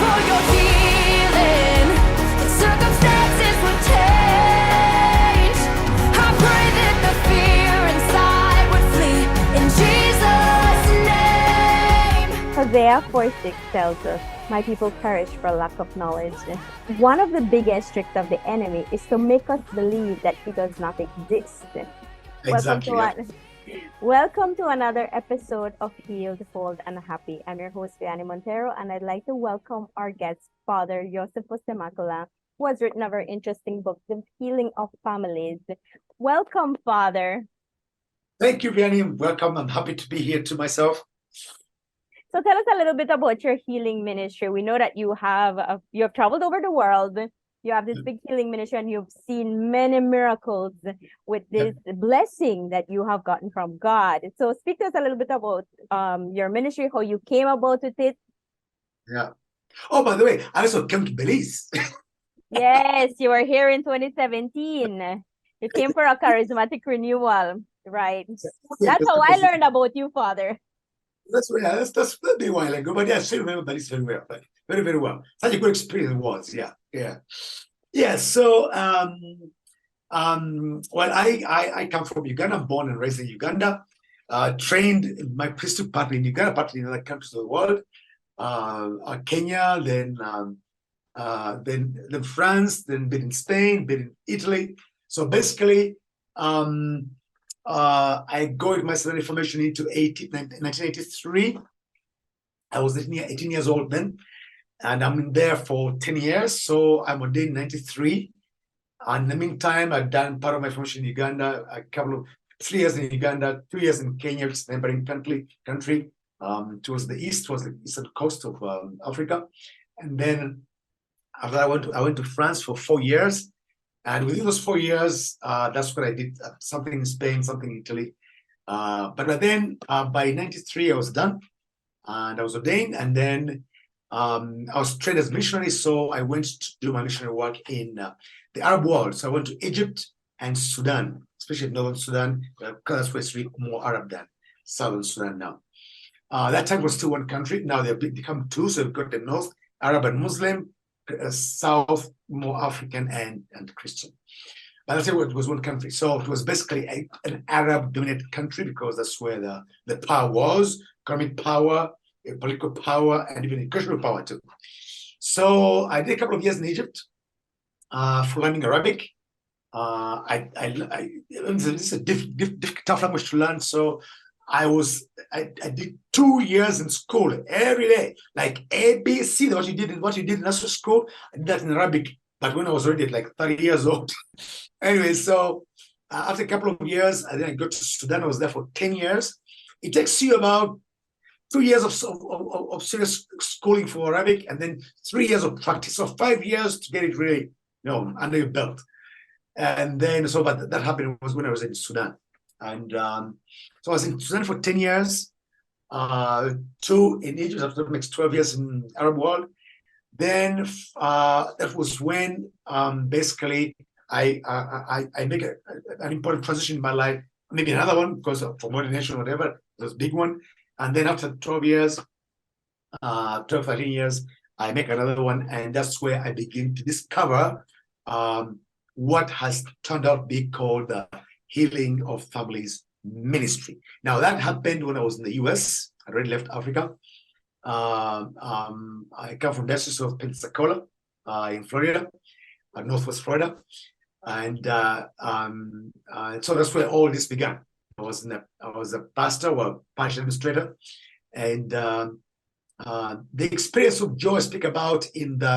for your healing. The circumstances would change. I pray that the fear inside would flee in Jesus' name. Hosea 4:6 tells us, "My people perish for lack of knowledge." One of the biggest tricks of the enemy is to make us believe that he does not exist. Exactly. Welcome to another episode of Healed, Whole, and Happy. I'm your host, Vianney Montero, and I'd like to welcome our guest, Father Yozefu Ssemakula, who has written a very interesting book, The Healing of Families. Welcome, Father. Thank you, Vianney. Welcome. I'm happy to be here to myself. So tell us a little bit about your healing ministry. We know that you have traveled over the world. You have this big healing ministry, and you've seen many miracles with this blessing that you have gotten from God. So speak to us a little bit about your ministry, how you came about with it. Yeah. Oh, by the way, I also came to Belize. Yes, you were here in 2017. You came for a charismatic renewal, right? That's how I learned about you, Father. That's a big while ago, but yeah, I still remember Belize very well, very, very well. Such a good experience it was. Yeah. So, well, I come from Uganda. I'm born and raised in Uganda. Trained my priesthood partly in Uganda, partly in other countries of the world. Kenya, then France, then been in Spain, been in Italy. So basically, I got my seminary formation into 1983. I was 18 years old then, and I'm in there for 10 years. So I'm ordained in 93. And in the meantime, I've done part of my formation in Uganda, 3 years in Uganda, 2 years in Kenya, which is a neighboring country, towards the east, towards the eastern coast of Africa. And then after I went to France for 4 years. And within those 4 years, that's what I did, something in Spain, something in Italy. But then by 93, I was done and I was ordained. And then I was trained as a missionary. So I went to do my missionary work in the Arab world. So I went to Egypt and Sudan, especially northern Sudan, because that's where it's really more Arab than southern Sudan now. That time was still one country. Now they've become two. So we've got the north, Arab and Muslim, south, more African and Christian. But that's it was one country. So it was basically an Arab-dominated country because that's where the power was, economic power, political power, and even cultural power too. So I did a couple of years in Egypt for learning Arabic. This is a tough language to learn. So I did 2 years in school every day, like ABC, what you did in nursery school. I did that in Arabic, but when I was already like 30 years old. Anyway, so after a couple of years, and then I got to Sudan. I was there for 10 years. It takes you about 2 years of serious schooling for Arabic, and then 3 years of practice. So 5 years to get it really, under your belt. And then, but that happened was when I was in Sudan. And so I was in Sudan for 10 years, 2 in Egypt, after that makes 12 years in Arab world. Then that was when basically I make an important transition in my life, maybe another one because of ordination or whatever, it was a big one. And then after 13 years, I make another one. And that's where I begin to discover what has turned out to be called the Healing of Families ministry. Now that happened when I was in the US. I already left Africa. I come from the diocese of Pensacola in Florida, Northwest Florida, and so that's where all this began. I was a pastor or parish administrator, and the experience of joy I speak about in the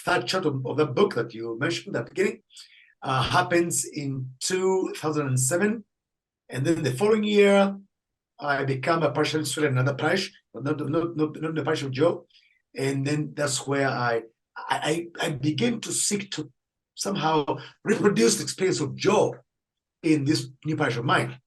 third chapter of the book that you mentioned at the beginning happens in 2007. And then the following year, I become a parish administrator in another parish, not the parish of Joe. And then that's where I begin to seek to somehow reproduce the experience of joy in this new parish of mine.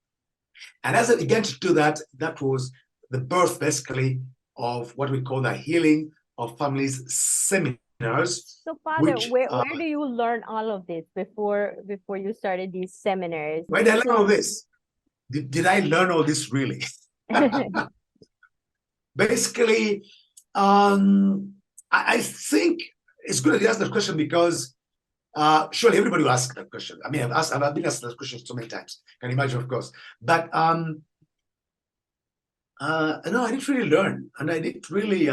And as I began to do that, that was the birth, basically, of what we call the Healing of Families seminars. So, Father, where do you learn all of this before you started these seminars? Where did I learn all this? Did I learn all this really? Basically, I think it's good that you ask that question because surely everybody will ask that question. I mean, I've been asked that question so many times. Can you imagine, of course. But no, I didn't really learn, and I didn't really.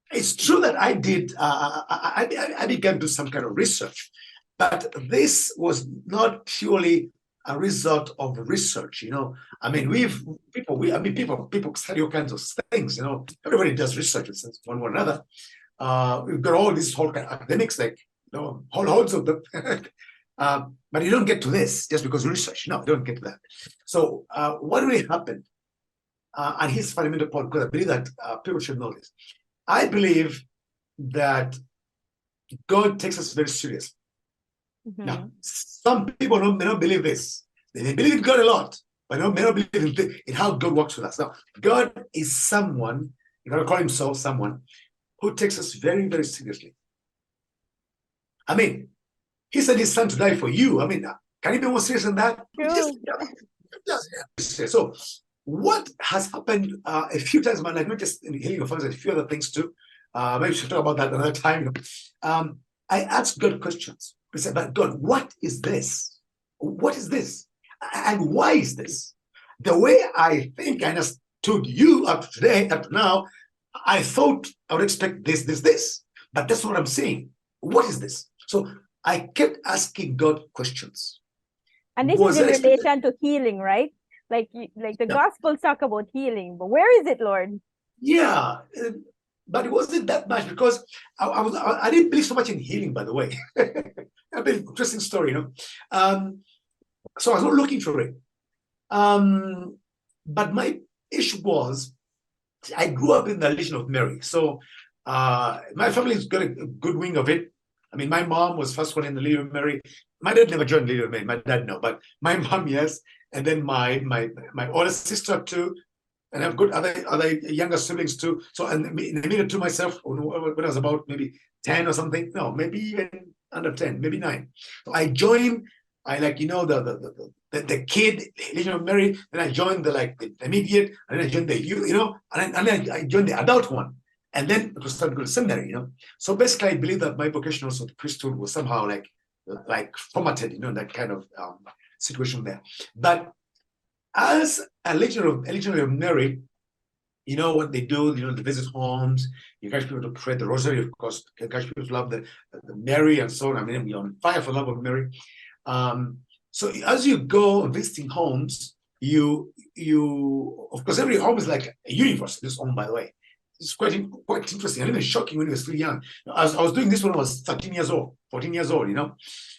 It's true that I did. I began to do some kind of research, but this was not purely a result of research. I mean, people study all kinds of things. Everybody does research one way or another. We've got all these whole kind of academics, like whole hordes of them. But you don't get to this just because of research. No, you don't get to that. So what really happened? And here's fundamental point, because I believe that people should know this. I believe that God takes us very seriously. Now, some people may not believe this. They believe in God a lot, but may not believe in how God works with us. Now, God is someone, if I call himself someone, who takes us very, very seriously. I mean, he sent his son to die for you. I mean, can he be more serious than that? So, what has happened a few times in my life, not just in the healing of others, a few other things too. Maybe we should talk about that another time. I asked God questions. I said, but God, what is this? What is this? And why is this? The way I think I understood you up to today, up to now, I thought I would expect this. But that's not what I'm saying. What is this? So I kept asking God questions. And this is in relation to healing, right? Like the Gospels talk about healing, but where is it, Lord? Yeah, but it wasn't that much because I didn't believe so much in healing, by the way. A bit interesting story, so I was not looking for it. But my issue was I grew up in the Legion of Mary. So my family's got a good wing of it. I mean, my mom was first one in the Legion of Mary. My dad never joined the Legion of Mary. My dad, no. But my mom, yes. And then my older sister, too. And I've got other younger siblings, too. So, and immediately to myself, when I was about maybe 10 or something. No, maybe even under 10, maybe 9. So I joined, the kid, Legion of Mary. Then I joined the immediate. And then I joined the youth, and then I joined the adult one. And then it was starting to go to seminary, So basically, I believe that my vocation also to priesthood was somehow like formatted, that kind of situation there. But as a Legionary of Mary, what they do, they visit homes, you encourage people to pray the rosary, of course, you encourage people to love the Mary and so on. I mean, you're on fire for love of Mary. So as you go visiting homes, you of course, every home is like a universe, this home, by the way. It's quite interesting and even shocking when you were still young. I was doing this when I was 13 years old, 14 years old,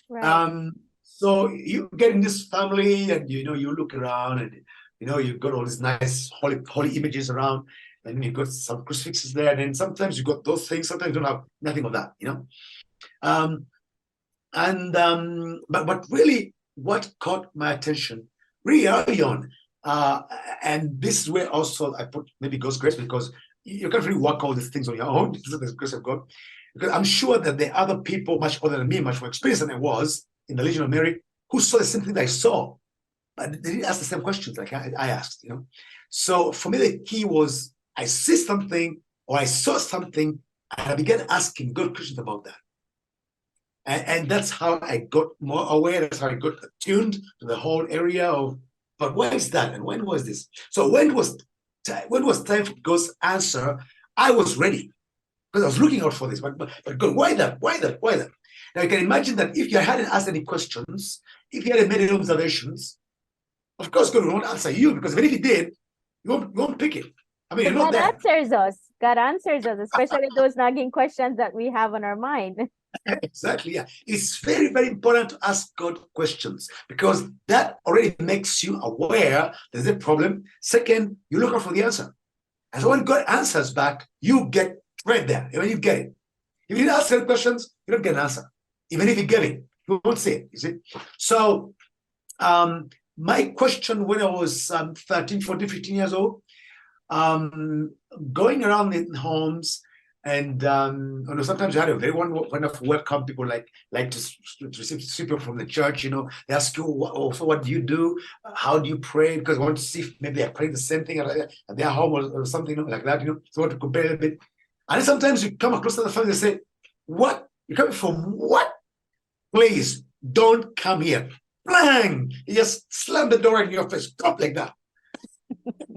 Right. So you get in this family and, you look around and, you've got all these nice holy images around, and you've got some crucifixes there. And then sometimes you've got those things, sometimes you don't have nothing of that, But really what caught my attention really early on, and this is where also I put maybe God's grace, because you can't really work all these things on your own. This is the grace of God. Because I'm sure that there are other people much older than me, much more experienced than I was in the Legion of Mary, who saw the same thing that I saw, but they didn't ask the same questions like I asked, So for me, the key was I see something or I saw something, and I began asking God questions about that. And that's how I got more aware. That's how I got attuned to the whole area of, but what is that? And when was this? So when it was time for God's answer, I was ready because I was looking out for this. But God, why that? Why that? Why that? Now you can imagine that if you hadn't asked any questions, if you hadn't made any observations, of course God won't answer you, because even if he did, you won't pick it. I mean, God answers us. God answers us, especially those nagging questions that we have on our mind. Exactly. Yeah. It's very, very important to ask God questions, because that already makes you aware there's a problem. Second, you look out for the answer. And so when God answers back, you get right there. When you get it. If you didn't ask certain questions, you don't get an answer. Even if you get it, you won't see it, you see? So my question when I was 13, 14, 15 years old, going around in homes, and sometimes you had a very wonderful welcome. People like to receive people from the church. They ask you, what do you do? How do you pray? Because I want to see if maybe I pray the same thing at their home or something like that. So I want to compare a bit. And then sometimes you come across other family, they say, what? You're coming from what? Please don't come here. Bang! You just slam the door in your face, drop like that.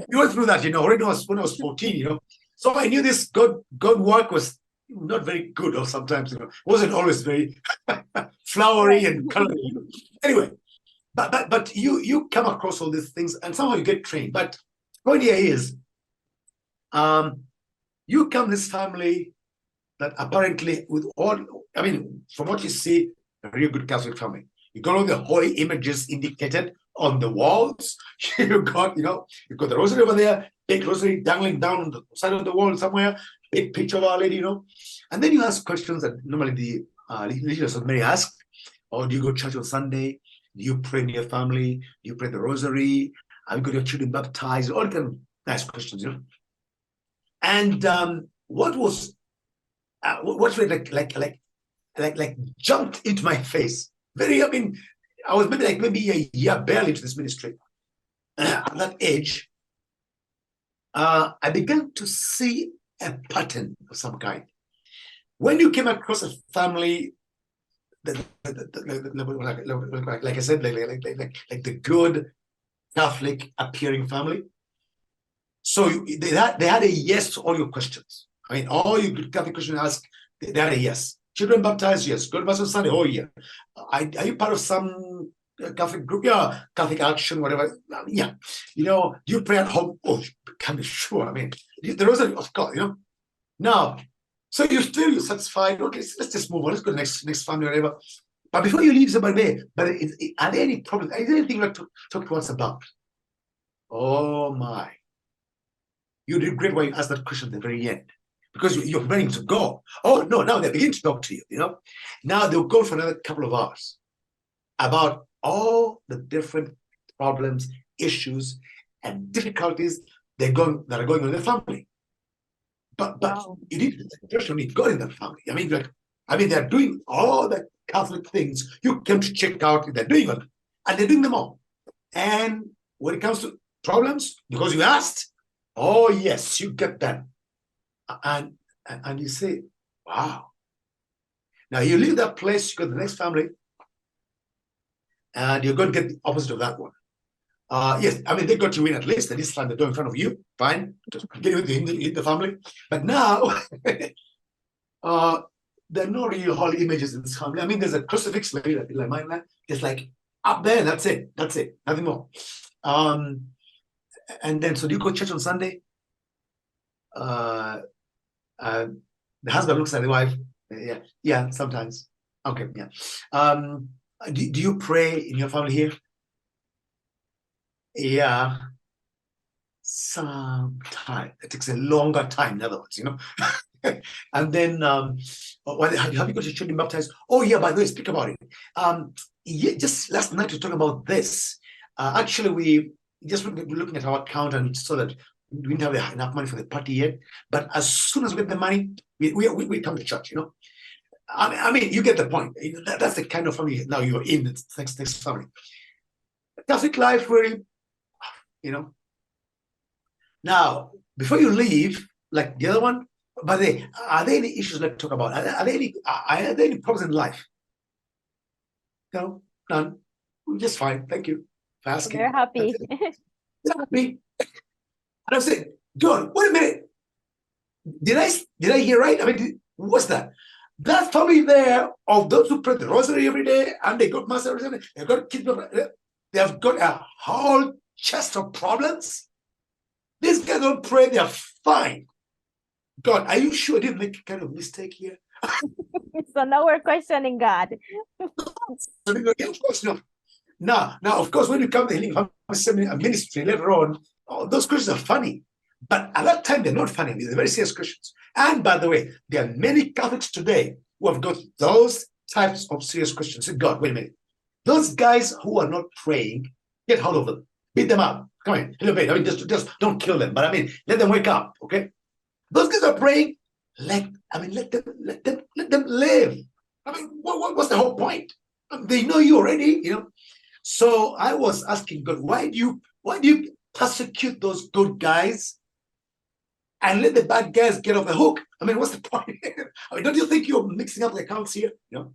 You went through that, already when I was 14, So I knew this God work was not very good, or sometimes, wasn't always very flowery and colorful. Anyway, but you come across all these things and somehow you get trained. But the point here is, you come this family that apparently with all, from what you see, a really good Catholic family. You got all the holy images indicated on the walls. You got the rosary over there, big rosary dangling down on the side of the wall somewhere, big picture of Our Lady, And then you ask questions that normally the religious of Mary ask. Or do you go to church on Sunday? Do you pray in your family? Do you pray the rosary? Have you got your children baptized? All kind of nice questions, And what really like jumped into my face. I was maybe a year barely into this ministry. At that age, I began to see a pattern of some kind. When you came across a family, like I said, like the good Catholic appearing family. So they had a yes to all your questions. All you good Catholic questions ask, they had a yes. Children baptized, yes. Go to Mass on Sunday, oh yeah. Are you part of some Catholic group? Yeah, Catholic Action, whatever. Yeah. Do you pray at home? Oh, can be sure. The rosary, of course, Now, so you're satisfied. Okay, let's just move on. Let's go to the next family, whatever. But before you leave somebody, are there any problems? Is there anything you'd like to talk to us about? Oh my. You did great when you asked that question at the very end, because you're ready to go. Oh no, now they begin to talk to you, Now they'll go for another couple of hours about all the different problems, issues, and difficulties that are going on in the family. But wow. You need to need God in that family. They're doing all the Catholic things you came to check out. They're doing them, and they're doing them all. And when it comes to problems, because you asked, oh yes, you get them, and you say, wow. Now you leave that place, you go to the next family, and you're going to get the opposite of that one. Yes, they got you in at least. They just slam the door in front of you. Fine, just get in the family. But now, there are no real holy images in this family. There's a crucifix, like mine, just like up there. That's it. Nothing more. And then, so do you go to church on Sunday? The husband looks at the wife. Yeah, sometimes. Okay, yeah. Do you pray in your family here? Yeah, sometimes. It takes a longer time, in other words, And then, have you got your children baptized? Oh yeah, by the way, speak about it. Just last night we talked about this. Actually, we just were looking at our account and saw that we didn't have enough money for the party yet. But as soon as we get the money, we come to church, you get the point. That's the kind of family now you're in. The next family. Catholic life, really, Now, before you leave, like the other one, but are there any issues let's talk about? Are there any problems in life? No, none. We're just fine. Thank you for asking. They're happy. They're happy. And I'm saying, God, wait a minute. Did I hear right? What's that? That family there of those who pray the rosary every day and they got mass every day, they got kids, they have got a whole chest of problems. These guys don't pray, they're fine. God, are you sure I didn't make a kind of mistake here? So now we're questioning God. Of course not. Now, of course, when you come to Healing Family Ministry later on, those questions are funny. But at that time, they're not funny. They're very serious questions. And by the way, there are many Catholics today who have got those types of serious questions. Say, God, wait a minute. Those guys who are not praying, get hold of them. Beat them up. Come on, a little bit. Just don't kill them. But let them wake up, okay? Those guys are praying. Let them live. What's the whole point? They know you already, So I was asking God, why do you persecute those good guys and let the bad guys get off the hook. I mean, what's the point? I mean, don't you think you're mixing up the accounts here? You know.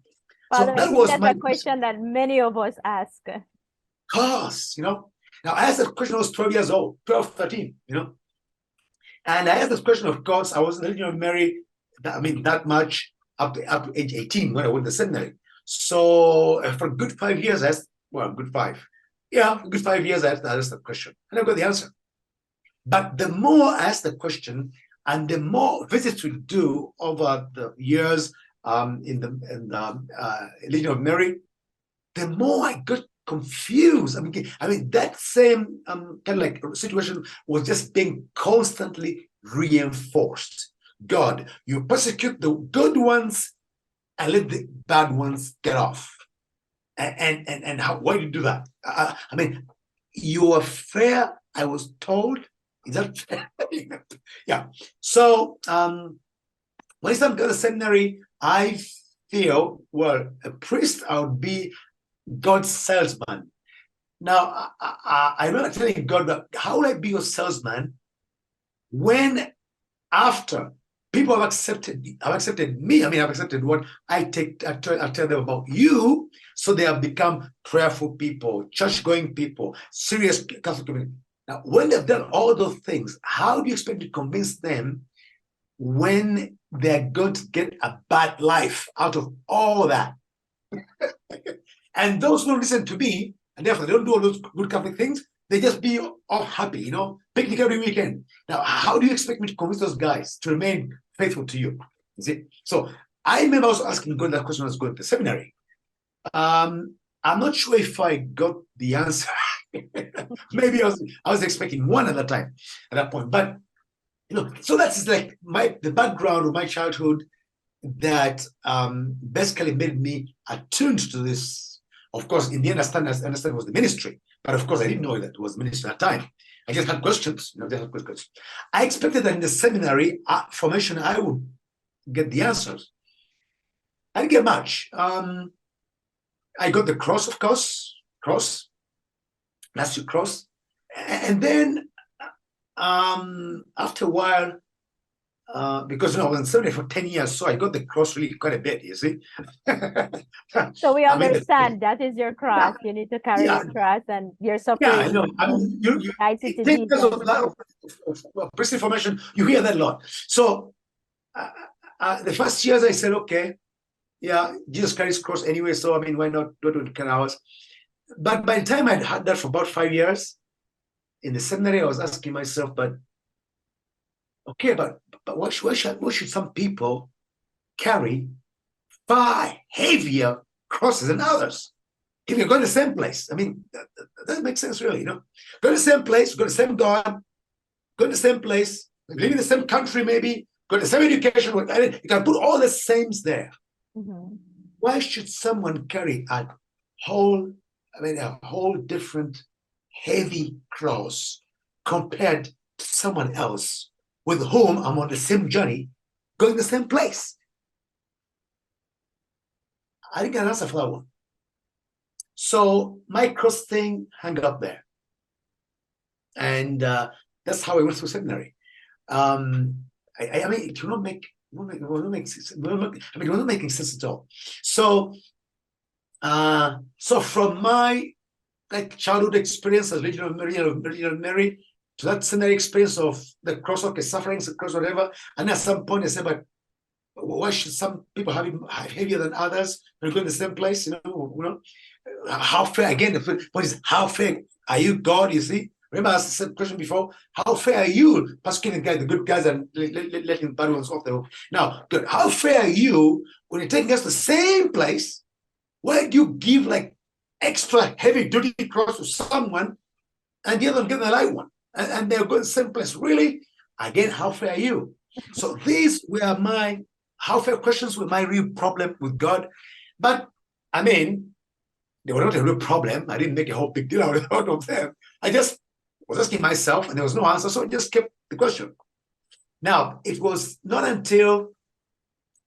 Father, So I that think was that's my a question that many of us ask. cause, you know. Now, I asked that question when I was 12 years old, 12, 13, you know. And I asked this question, of course, I wasn't, married, that much up to age 18 when I went to seminary. So for a good 5 years, good 5. Yeah, good 5 years, I asked the question. And I got the answer. But the more I asked the question, and the more visits we do over the years in the Legion of Mary, the more I got confused. I mean that same kind of like situation was just being constantly reinforced. God, you persecute the good ones and let the bad ones get off. And how? Why do you do that? I mean, you are fair. I was told. Is that fair? Yeah. So when I started going to seminary, I feel, well, a priest, I would be God's salesman. Now, I remember telling God, that how will I be your salesman when after people have accepted me? I mean, I've accepted what I tell them about you, so they have become prayerful people, church-going people, serious Catholic community. Now, when they've done all those things, how do you expect to convince them when they're going to get a bad life out of all that? And those who listen to me, and therefore they don't do all those good Catholic things, they just be all happy, you know, picnic every weekend. Now, how do you expect me to convince those guys to remain faithful to you? You see? So I remember also asking God that question when I was going to seminary. I'm not sure if I got the answer. Maybe I was expecting one at that point. But you know, so that's like the background of my childhood that basically made me attuned to this. Of course, in the end, I understand it was the ministry, but of course, I didn't know that it was ministry at the time. I just had questions, you know, just had questions. I expected that in the seminary formation, I would get the answers. I didn't get much. I got the cross, of course, last year cross, and then after a while, because I was in seminary for 10 years, so I got the cross really quite a bit, you see. So we I mean, understand that is your cross. You need to carry your cross, and your yeah, I suffering. know. I mean, you Guides you to 10 years Jesus. of priest information, you hear that a lot. So the first years I said, okay, yeah, Jesus carries cross anyway, so I mean, why not do it in 10 hours? But by the time I'd had that for about 5 years, in the seminary, I was asking myself, but why should some people carry far heavier crosses than others? If you go to the same place, I mean, that doesn't make sense, really, you know? Go to the same place, go to the same God, go to the same place, live in the same country, maybe, go to the same education. You can put all the sames there. Mm-hmm. Why should someone carry a whole different heavy cross compared to someone else with whom I'm on the same journey, going the same place? I didn't get an answer for that one. So my cross thing hung up there. And that's how I went through seminary. I mean, it will not make sense. It was not making sense at all. So from my childhood experience as Legion of Mary to that seminary experience of the cross, okay, sufferings, the cross, whatever. And at some point I said, but why should some people have heavier than others when going to the same place? You know, how fair again? What is how fair are you, God? You see, remember I asked the question before. How fair are you persecuting the good guys and letting the bad ones off the hook? Now, good. How fair are you when you're taking us to the same place? Why do you give like extra heavy duty cross to someone and the other one get the light one, and they're going to the same place? Really? Again, how fair are you? So these were my how fair questions were my real problem with God. But I mean, they were not a real problem. I didn't make a whole big deal out of them. I just was asking myself, and there was no answer, so I just kept the question. Now, it was not until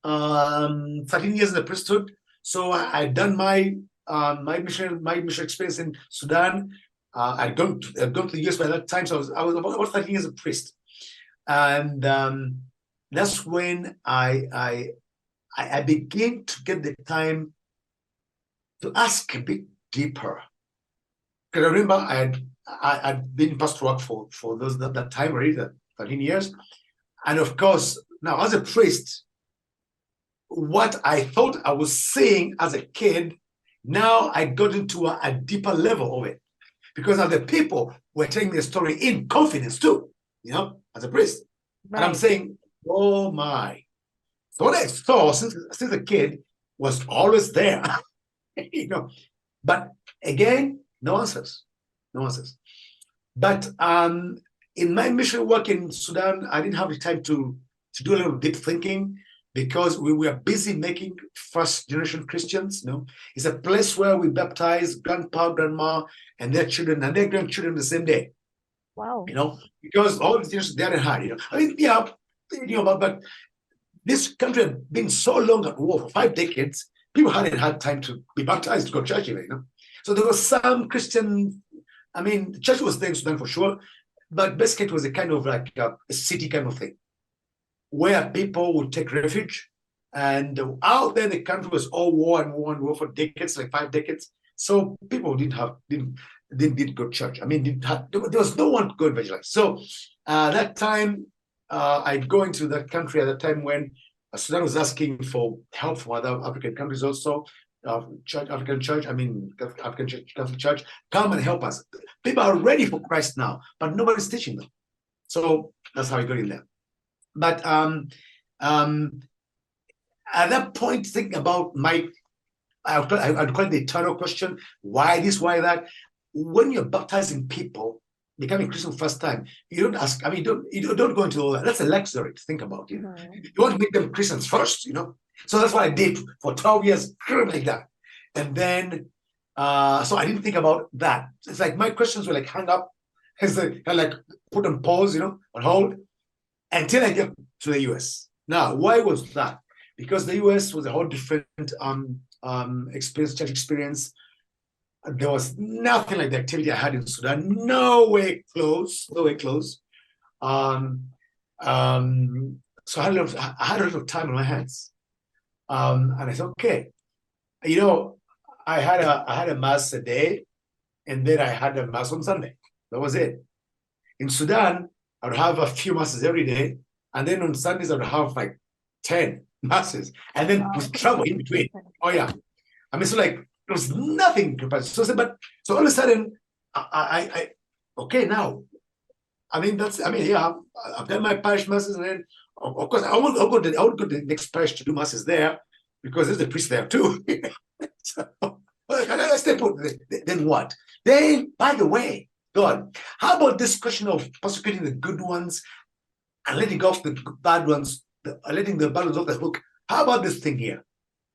13 years in the priesthood, so I'd done my mission experience in Sudan. I'd gone to the US by that time, so I was about 13 years a priest. And that's when I begin to get the time to ask a bit deeper. Because I remember I'd been pastoral work for that time already, that 13 years. And of course, now as a priest, what I thought I was saying as a kid, now I got into a deeper level of it. Because now the people were telling me a story in confidence too, as a priest. And I'm Right. saying, oh my. So what I saw since a kid was always there, But again, no answers. But in my mission work in Sudan, I didn't have the time to do a little deep thinking because we were busy making first generation Christians. It's a place where we baptize grandpa, grandma, and their children and their grandchildren the same day. Wow. Because all these things they hadn't had. I mean, but this country had been so long at war for 5 decades. People hadn't had time to be baptized to go to church even. So there was some Christian. I mean, the church was there in Sudan for sure, but basically it was a kind of like a city kind of thing, where people would take refuge. And out there, the country was all war and war for decades, like 5 decades. So people didn't go to church. I mean, there was no one to go evangelize. So that time, I go into that country at the time when Sudan was asking for help from other African countries also. African church, Catholic Church, come and help us. People are ready for Christ now, but nobody's teaching them. So that's how I got in there. But at that point, thinking about I'd call it the eternal question: why this, why that? When you're baptizing people, becoming Christian first time, you don't ask. I mean, you don't go into all that. That's a luxury to think about. You want to make them Christians first, So that's what I did for 12 years, like that. And then, so I didn't think about that. It's like my questions were like hung up, like put on pause, on hold, until I get to the US. Now, why was that? Because the US was a whole different experience, church experience. There was nothing like the activity I had in Sudan. No way close. So I had a lot of time on my hands. And I thought, okay, I had a mass a day, and then I had a mass on Sunday. That was it. In Sudan, I would have a few masses every day, and then on Sundays I would have like 10 masses, and then with travel in between. Oh yeah, I mean, so like there was nothing compared. So all of a sudden, I okay now. I mean, I've done my parish masses, and then of course I would go to the next parish to do masses there, because there's the priest there too. So, then what? Then, by the way, God, how about this question of prosecuting the good ones and letting off the bad ones, letting the bad ones off the hook? How about this thing here?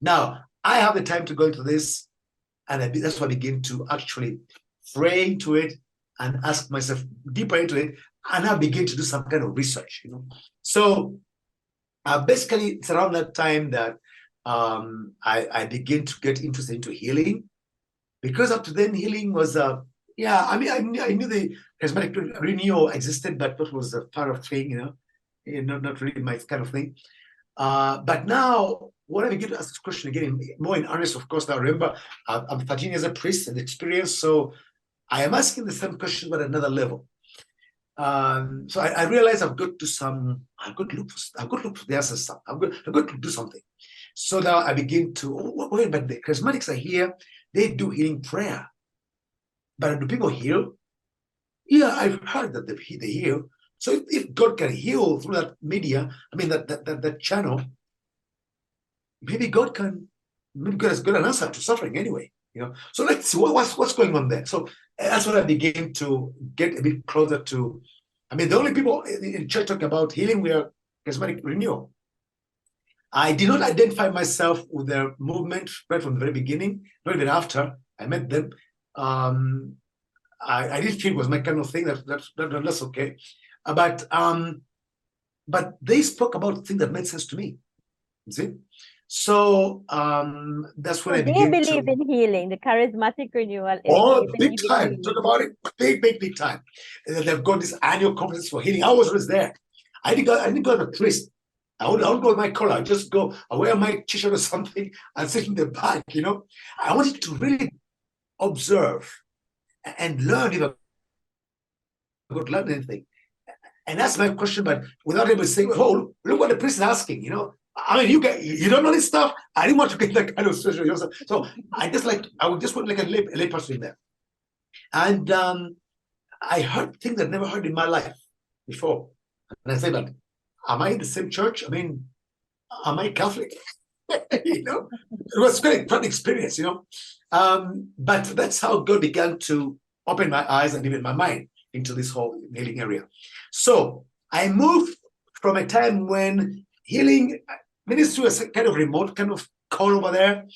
Now, I have the time to go into this, and that's why I begin to actually pray into it and ask myself deeper into it, and I begin to do some kind of research, So basically, it's around that time that I begin to get interested into healing, because up to then healing was I knew the charismatic renewal existed, but that was a part of thing, not really my kind of thing. But now, when I begin to ask this question again, more in earnest, of course, now remember, I'm 13 years a priest and experienced, so I am asking the same question but at another level. So I realized I've got to look for the answers. I've got to do something. So now I begin to, wait, but the charismatics are here, they do healing prayer. But do people heal? Yeah, I've heard that they heal. So if God can heal through that media, that channel, maybe God has got an answer to suffering anyway. So let's see what's going on there. So that's when I begin to get a bit closer to. The only people in church talk about healing were charismatic renewal. I did not identify myself with their movement right from the very beginning, not even after I met them. I didn't feel it was my kind of thing. That's okay. But they spoke about things that made sense to me. You see? So that's when I began They believe in healing. The charismatic renewal Oh, they big believe in time. healing. Talk about it. Big time. They've got this annual conference for healing. I was always there. I didn't go to a priest. I would go with my collar. I'd just go, I wear my t-shirt or something and sit in the back, I wanted to really observe and learn if I could learn anything. And that's my question, but without able to say, oh, look what the priest is asking, I mean, you don't know this stuff. I didn't want to get that kind of situation. So I would just put like a lay person in there. And I heard things I'd never heard in my life before. And I said, but am I in the same church? I mean, am I Catholic? It was quite an experience, but that's how God began to open my eyes and even my mind into this whole healing area. So I moved from a time when healing ministry was kind of remote, kind of call over there.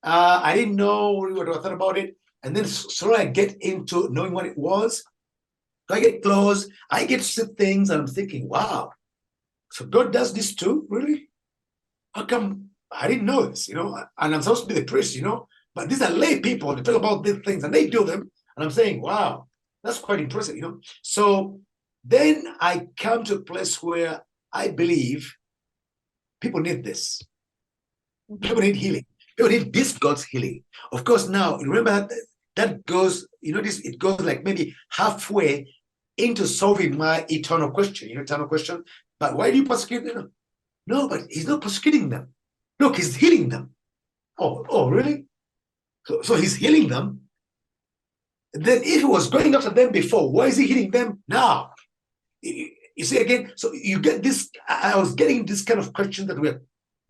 I didn't know what I thought about it. And then slowly I get into knowing what it was. So I get close, I get to see things, and I'm thinking, wow, so God does this too, really? How come I didn't know this, and I'm supposed to be the priest, but these are lay people, they talk about these things and they do them. And I'm saying, wow, that's quite impressive, So then I come to a place where I believe people need this. People need healing. People need this God's healing. Of course, now, remember that goes, it goes like maybe halfway into solving my eternal question, But why do you persecute them? No, but he's not persecuting them. Look, he's healing them. Oh, really? So he's healing them. Then if he was going after them before, why is he healing them now? You see again, so you get this, I was getting this kind of question that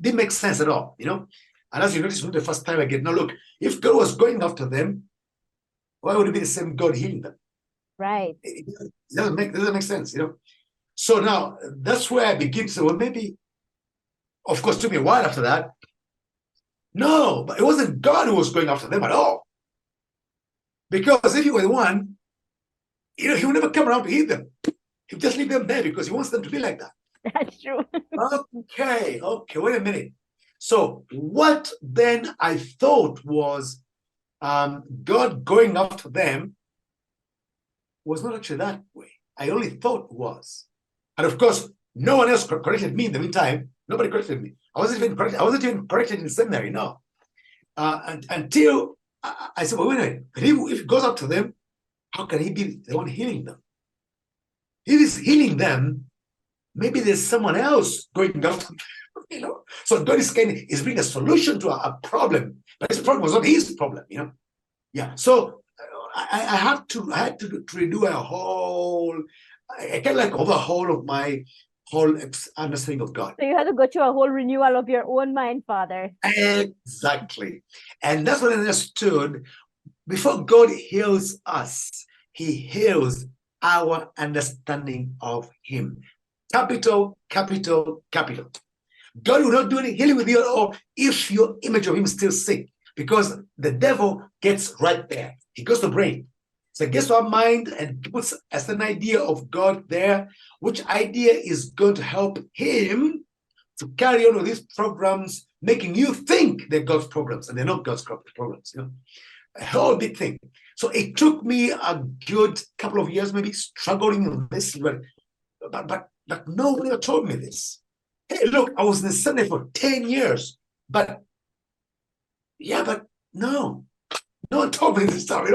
didn't make sense at all, And as you notice, the first time I get, now look, if God was going after them, why would it be the same God healing them? Right. It doesn't make sense, So now that's where I begin to say, well, maybe, of course, it took me a while after that. No, but it wasn't God who was going after them at all. Because if he were the one, he would never come around to heal them. He would just leave them there because he wants them to be like that. That's true. Okay, wait a minute. So what then I thought was God going after them was not actually that way. I only thought it was. And of course, no one else corrected me in the meantime. Nobody corrected me. I wasn't even corrected in seminary, no. Until I said, well, wait a minute. If he goes up to them, how can he be the one healing them? If he's healing them, maybe there's someone else going after them, So God is bringing a solution to a problem, but his problem was not his problem, Yeah. So I had to redo a whole, I kind of like overhaul of my whole understanding of God. So you had to go through a whole renewal of your own mind, Father. Exactly. And that's what I understood. Before God heals us, he heals our understanding of him. Capital, capital, capital. God will not do any healing with you at all if your image of him is still sick, because the devil gets right there. He goes to the brain. So it gets to our mind and puts as an idea of God there, which idea is going to help him to carry on with these programs, making you think they're God's problems, and they're not God's problems. A whole big thing. So it took me a good couple of years, maybe struggling with this, but nobody told me this. Hey, look, I was in the seminary for 10 years, but no one told me this stuff,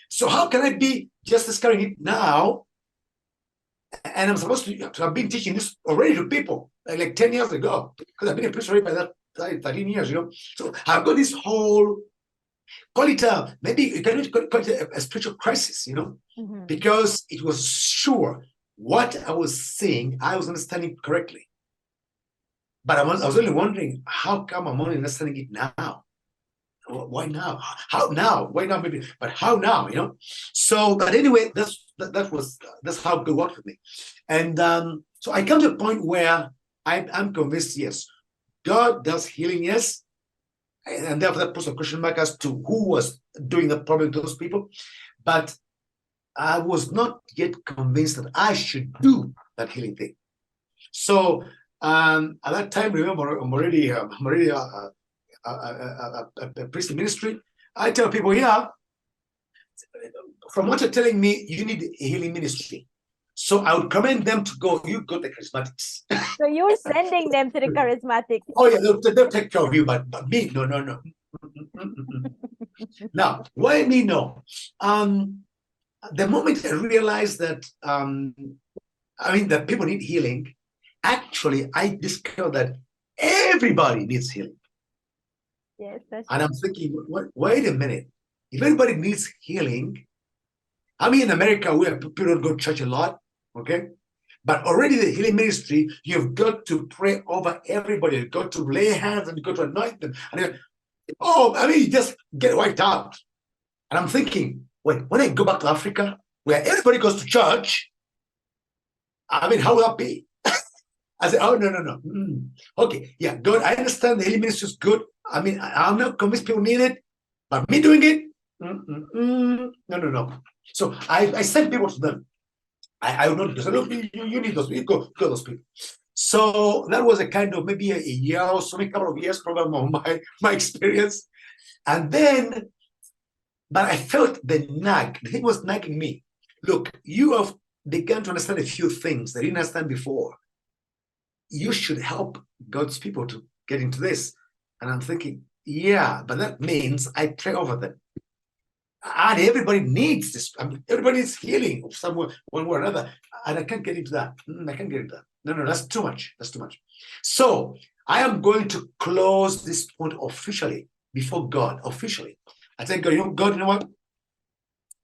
So how can I be just discovering it now? And I'm supposed to have been teaching this already to people like 10 years ago, because I've been a priest already by that 13 years, So I've got this whole, call it maybe you can call it a spiritual crisis, because it was sure what I was saying, I was understanding correctly. But I was only wondering, how come I'm only understanding it now? Why now? How now? Why not maybe? But how now? So, but anyway, that's how God worked with me, and so I come to a point where I'm convinced, yes, God does healing, yes, and therefore that puts a question mark as to who was doing the problem to those people, but I was not yet convinced that I should do that healing thing. So at that time, remember, I'm already a priestly ministry. I tell people, from what you're telling me, you need a healing ministry. So I would commend them to go, you go to the charismatics. So you're sending them to the charismatic. Oh yeah, they'll take care of you, but me, no. Now, why me? No. The moment I realized that, that people need healing, actually, I discovered that everybody needs healing. Yes, that's And I'm thinking, wait a minute. If everybody needs healing, in America, where people don't go to church a lot, okay? But already the healing ministry, you've got to pray over everybody. You've got to lay hands and you've got to anoint them. And you just get wiped out. And I'm thinking, wait, when I go back to Africa, where everybody goes to church, how will that be? I said, oh, no. Okay, yeah, good. I understand the healing ministry is good. I'm not convinced people need it, but me doing it, no. So I sent people to them. I would not just say, look, you need those people, go to those people. So that was a kind of maybe a year or so, a couple of years, probably my experience. And then, but I felt the nag. The thing was nagging me. Look, you have begun to understand a few things that you didn't understand before. You should help God's people to get into this. And I'm thinking, yeah, but that means I pray over them. And everybody needs this. Everybody needs healing of some one way or another. And I can't get into that. I can't get into that. No, that's too much. That's too much. So I am going to close this point officially before God. Officially. I tell God, God, you know what?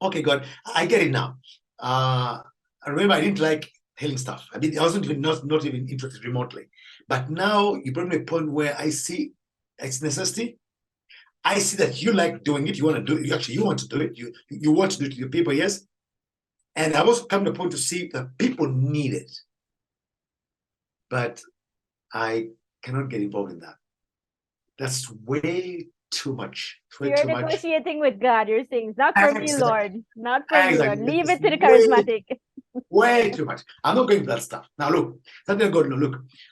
Okay, God, I get it now. I remember I didn't like healing stuff. I wasn't even not even interested remotely. But now you bring me a point where I see its necessity. I see that you like doing it. You want to do it. You want to do it. You want to do it to your people, yes. And I've also come to a point to see that people need it. But I cannot get involved in that. That's way too much. You're negotiating with God. You're saying, not for me, Lord. Not for me, Lord. Leave it to the charismatic. Way too much. I'm not going to that stuff. Now look,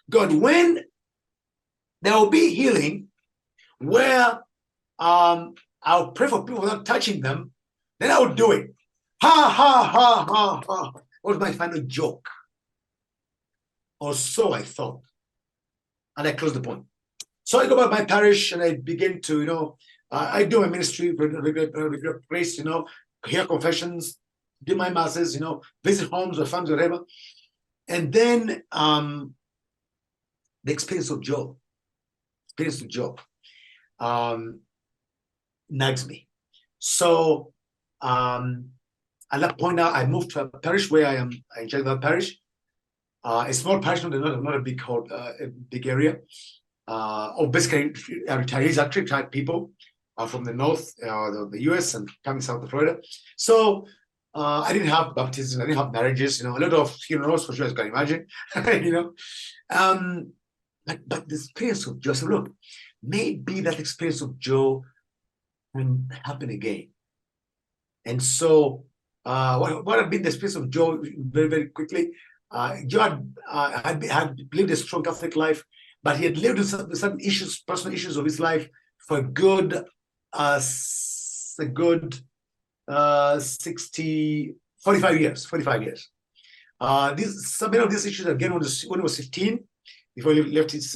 God, when there will be healing where I'll pray for people without touching them, then I would do it. Ha. What was my final joke? Or so I thought. And I closed the point. So I go back to my parish and I begin to, I do my ministry, regular grace, hear confessions, do my masses, visit homes or families, whatever. And then the experience of Job nags me. So at that point now, I moved to a parish where I enjoy that parish. A small parish, not a big area. Basically retirees, actually retired people from the north, the US, and coming south of Florida. So I didn't have baptisms, I didn't have marriages, a lot of funerals for sure, as you can imagine, But the experience of Joe, so look, maybe that experience of Joe can happen again. And so what had been the experience of Joe very, very quickly, Joe had lived a strong Catholic life, but he had lived with some issues, personal issues of his life for a good 45 years. Some of these issues again when he was 15, before he left his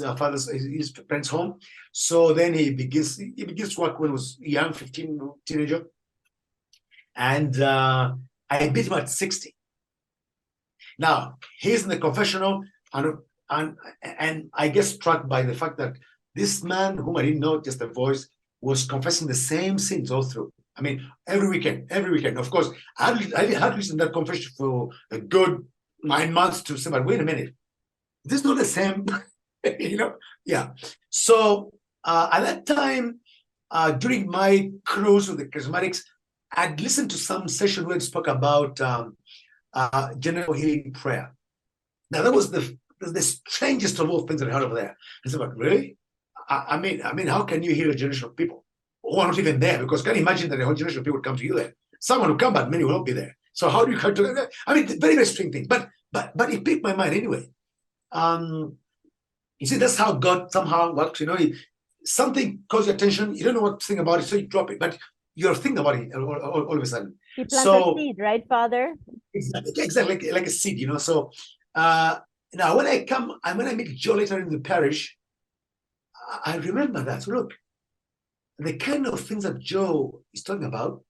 parents' home. So then he begins to work when he was young, 15, teenager. And I beat him at 60. Now he's in the confessional, and I get struck by the fact that this man, whom I didn't know, just a voice, was confessing the same sins all through. Every weekend. Of course, I had listened to that confession for a good 9 months to say, but wait a minute, this is not the same, Yeah. So at that time, during my cruise with the charismatics, I'd listened to some session where it spoke about general healing prayer. Now that was the strangest of all things that I heard over there. I said, but really? How can you heal a generation of people who are not even there? Because can you imagine that a whole generation of people would come to you there? Someone will come, but many will not be there. So how do you come to that? Very, very strange thing. But it piqued my mind anyway. You see, that's how God somehow works. Something calls your attention. You don't know what to think about it, so you drop it. But you're thinking about it all of a sudden. He plants a So seed, right, Father? exactly like a seed, So now when I meet Joe later in the parish, I remember that. Look, the kind of things that Joe is talking about,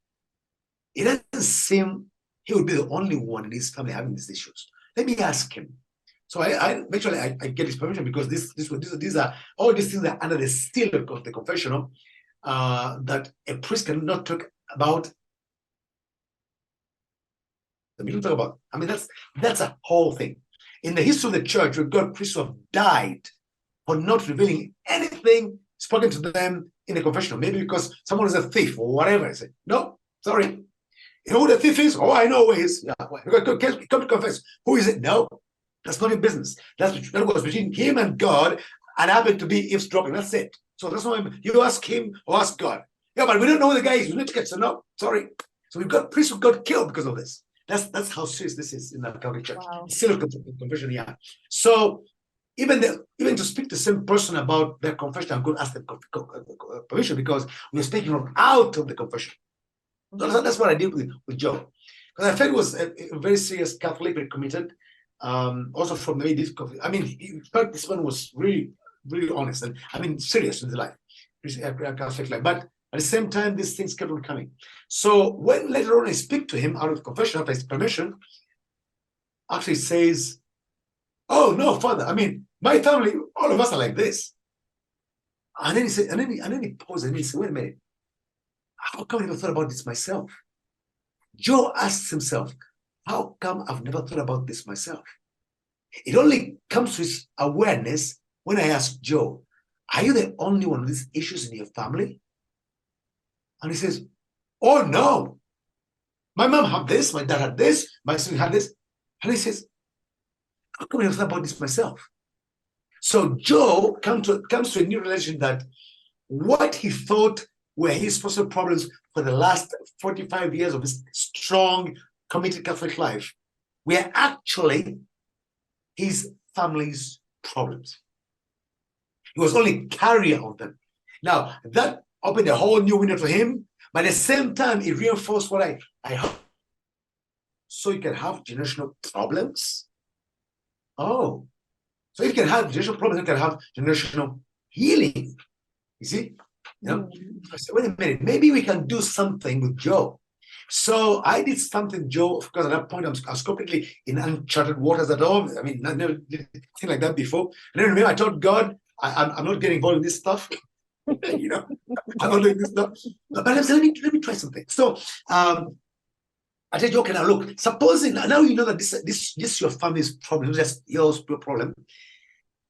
it doesn't seem he would be the only one in his family having these issues. Let me ask him. So I get his permission because these are all these things are under the seal of the confessional that a priest cannot talk about. The middle talk about. I mean, that's a whole thing. In the history of the church, we've got priests who have died for not revealing anything spoken to them in the confessional. Maybe because someone is a thief or whatever. I say, no, sorry. You know who the thief is? Oh, I know who he is. Yeah, come to confess. Who is it? No, that's not your business. That was between him and God, and happened to be eavesdropping. That's it. So that's why you ask him or ask God. Yeah, but we don't know who the guy is. We need to get. So no, sorry. So we've got priests who got killed because of this. That's how serious this is in the Catholic Church. Wow. Still confession, yeah. So even to speak to the same person about their confession, I'm going to ask them permission because we're speaking from out of the confession. So that's what I did with Joe. Because I felt he was a very serious Catholic, very committed. Also from the way this, I mean, in fact, this one was really, really honest and I mean serious in his life, Catholic life. But at the same time, these things kept on coming. So when later on I speak to him out of confession after his permission, actually says, "Oh no, Father! I mean, my family, all of us are like this." And then he said, and then he paused and he said, "Wait a minute. How come I never thought about this myself?" Joe asks himself, how come I've never thought about this myself? It only comes to his awareness when I ask Joe, are you the only one with these issues in your family? And he says, oh no. My mom had this, my dad had this, my son had this. And he says, how come I never thought about this myself? So Joe comes to a new realization that what he thought were his personal problems for the last 45 years of his strong, committed Catholic life were actually his family's problems. He was only carrier of them. Now, that opened a whole new window for him, but at the same time, it reinforced what I hope. So you can have generational problems? Oh, so you can have generational problems, you can have generational healing. You see? I said, wait a minute, maybe we can do something with Joe. So I did something, Joe, because at that point I was completely in uncharted waters at all. I mean, I never did anything like that before. And then remember, I told God, I'm not getting involved in this stuff. I'm not doing this stuff. But I said, let me try something. So I said, okay, now look, supposing now you know that this your family's problem, just your problem.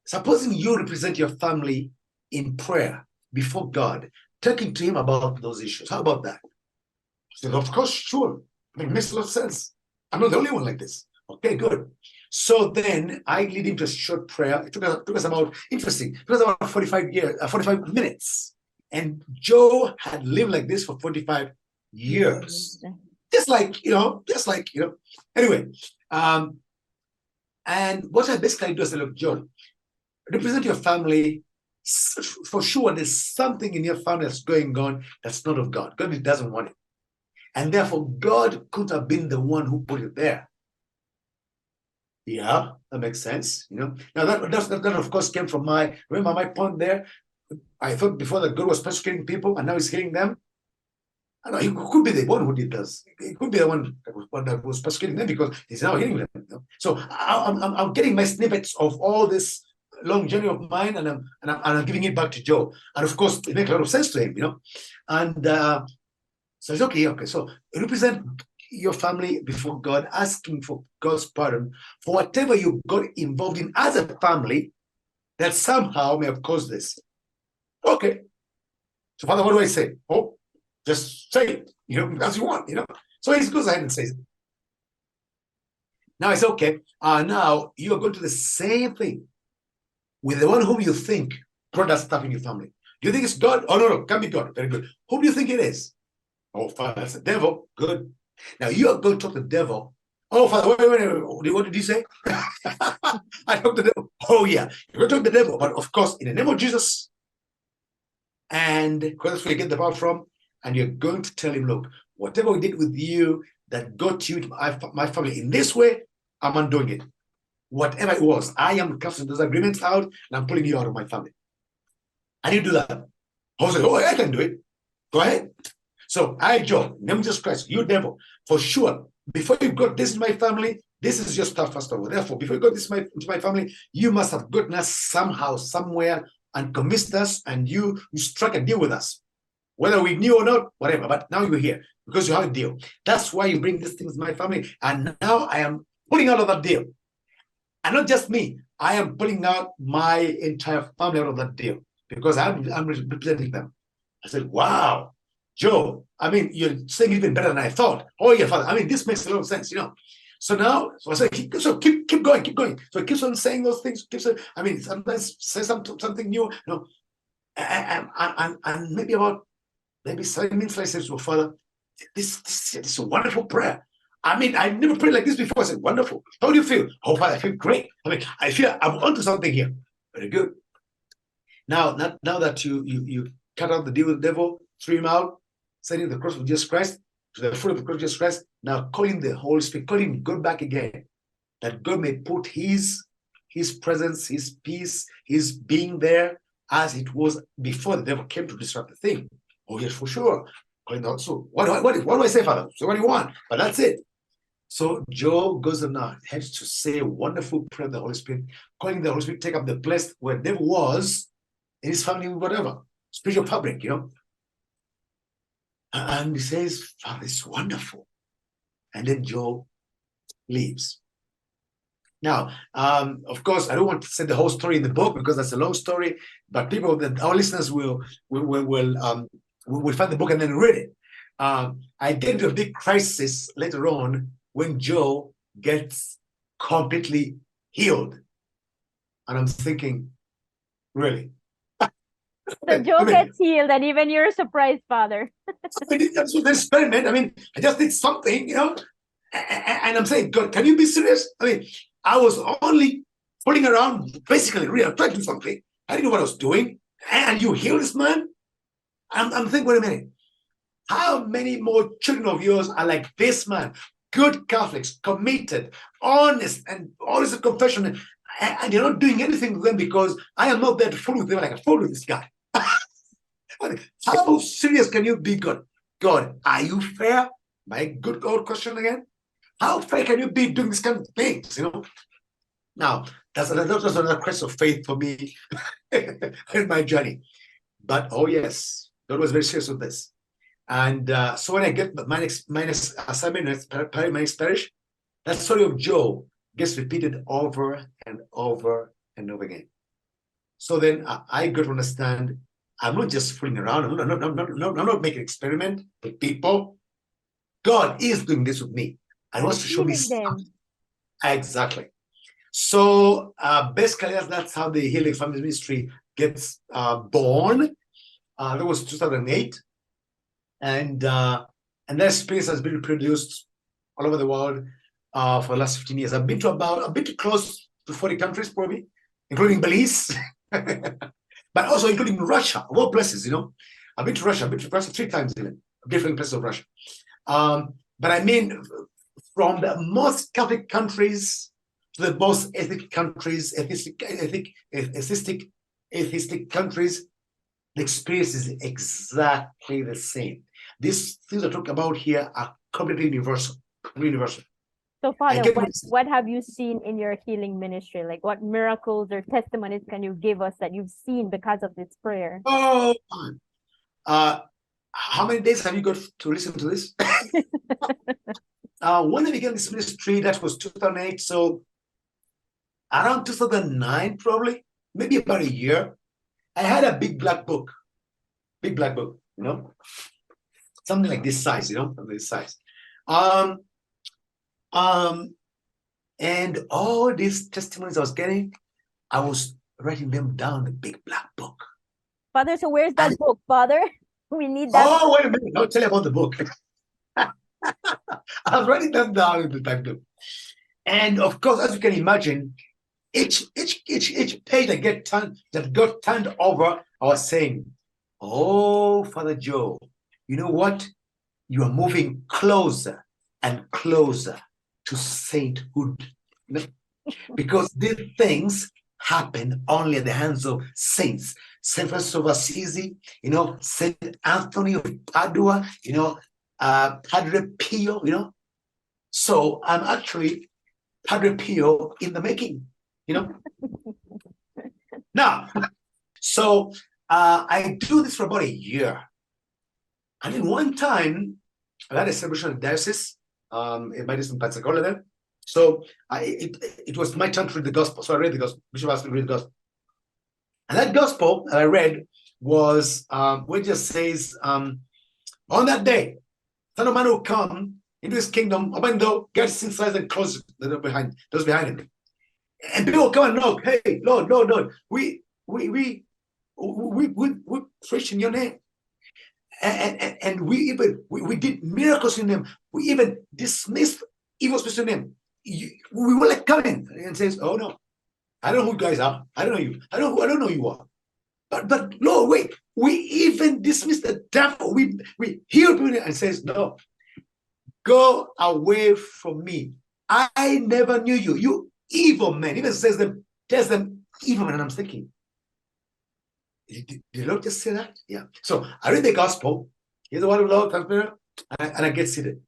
Supposing you represent your family in prayer before God, talking to him about those issues. How about that? I said, of course, sure. It makes a lot of sense. I'm not the only one like this. Okay, good. So then I lead him to a short prayer. It took us about, interesting, it was about 45 minutes. And Joe had lived like this for 45 years. Just like. Anyway, and what I basically do is say, look, Joe, represent your family. For sure, there's something in your family that's going on that's not of God. God doesn't want it. And therefore, God could have been the one who put it there. Yeah, that makes sense. Now that of course came from remember my point there? I thought before that God was persecuting people and now he's healing them. I know he could be the one who did this. He could be the one that was persecuting them because he's now healing them. So I'm getting my snippets of all this long journey of mine, and I'm giving it back to Joe. And of course, it makes a lot of sense to him, And so it's okay. So represent your family before God, asking for God's pardon for whatever you got involved in as a family that somehow may have caused this. Okay. So, Father, what do I say? Oh, just say it, as you want, So he goes ahead and says it. Now I say, okay, now you are going to do the same thing with the one whom you think brought that stuff in your family. Do you think it's God? Oh, no, can't be God. Very good. Who do you think it is? Oh, Father, that's the devil. Good. Now you are going to talk to the devil. Oh, Father, wait. What did you say? I talked to the devil. Oh, yeah. You're going to talk to the devil. But of course, in the name of Jesus, and that's where you get the power from, and you're going to tell him, look, whatever we did with you that got you to my family in this way, I'm undoing it. Whatever it was, I am casting those agreements out, and I'm pulling you out of my family. And you do that. I say, oh, I can do it. Go ahead. So I, Joe, name of Jesus Christ, you devil, for sure, before you got this in my family, this is your stuff first of all. Therefore, before you got this into my family, you must have gotten us somehow, somewhere, and convinced us, and you struck a deal with us. Whether we knew or not, whatever, but now you're here because you have a deal. That's why you bring these things to my family. And now I am pulling out of that deal. And not just me, I am pulling out my entire family out of that deal because I'm representing them. I said, wow, Joe, I mean, you're saying even better than I thought. Oh, yeah, Father. I mean, this makes a lot of sense, you know. So now, so I said, keep going. So he keeps on saying those things. I mean, sometimes say something new, you know. And maybe 7 minutes later, I said to my father, this is a wonderful prayer. I mean, I never prayed like this before. I said, wonderful. How do you feel? Oh, Father, I feel great. I mean, I feel I'm onto something here. Very good. Now that you cut out the deal with the devil, threw him out, sending the cross of Jesus Christ, to the foot of the cross of Jesus Christ, now calling the Holy Spirit, calling God back again, that God may put his presence, his peace, his being there as it was before the devil came to disrupt the thing. Oh, yes, for sure. Calling out. So what do I say, Father? So what do you want? But that's it. So Joe goes on ahead to say a wonderful prayer of the Holy Spirit, calling the Holy Spirit take up the place where the devil was in his family, whatever, spiritual fabric, you know. And he says, Father, it's wonderful. And then Joe leaves. Now, of course, I don't want to say the whole story in the book because that's a long story, but our listeners will find the book and then read it. I get into a big crisis later on when Joe gets completely healed. And I'm thinking, really? So Joe gets healed, and even you're surprised, Father. That's an experiment. I mean, I just did something, you know, and I'm saying, God, can you be serious? I mean, I was only fooling around, basically, really, trying to do something. I didn't know what I was doing. And you heal this man? I'm thinking, wait a minute. How many more children of yours are like this man? Good Catholics, committed, honest, and always a confession. And you're not doing anything with them because I am not there to fool with them like I fool with this guy. How serious can you be, God? God, are you fair? My good old question again. How fair can you be doing this kind of things? You know. Now that's another question of faith for me in my journey. But oh yes, God was very serious with this. And so when I get my next assignment, my next parish, that story of Joe gets repeated over and over and over again. So then I got to understand. I'm not just fooling around. I'm not making an experiment with people. God is doing this with me. And wants to show me something. Exactly. So basically, that's how the Healing Family Ministry gets born. That was 2008. And that experience has been reproduced all over the world for the last 15 years. I've been to a bit close to 40 countries, probably, including Belize. But also including Russia, of all places, you know. I've been to Russia 3 times even, different places of Russia. But I mean, from the most Catholic countries to the most atheistic countries, atheistic countries, the experience is exactly the same. These things I talk about here are completely universal. So, Father, what have you seen in your healing ministry? Like, what miracles or testimonies can you give us that you've seen because of this prayer? Oh, how many days have you got to listen to this? When I began this ministry, that was 2008. So around 2009, probably, maybe about a year, I had a big black book, you know, something like this size, you know, this size. And all these testimonies I was getting, I was writing them down in the big black book. Father, so where's that book, Father? We need that. Oh, wait a minute. I'll tell you about the book. I was writing them down in the black book. And of course, as you can imagine, each page that got turned over, I was saying, oh, Father Joe, you know what? You are moving closer and closer to sainthood. You know? Because these things happen only at the hands of saints. Saint Francis of Assisi, Saint Anthony of Padua, Padre Pio, So I'm actually Padre Pio in the making, Now, so I do this for about a year. And in one time, I had a celebration of diocese in Madison, Pensacola there. So it was my turn to read the gospel. So I read the gospel. Bishop asked me to read the gospel. And that gospel that I read was where it just says, on that day, Son of Man will come into his kingdom, open the door, gets inside and close the door behind him. And people will come and knock, hey, Lord, we preach in your name. And we did miracles in them. We even dismissed evil spirits in them. We will like come in and says, oh no, I don't know who you guys are. I don't know you. I don't know who you are. But no, wait. We even dismissed the devil. We healed people and says, no, go away from me. I never knew you. You evil men. Even tells them evil men. And I'm thinking, did the Lord just say that? Yeah. So I read the gospel. Here's the word of the Lord, and I get seated.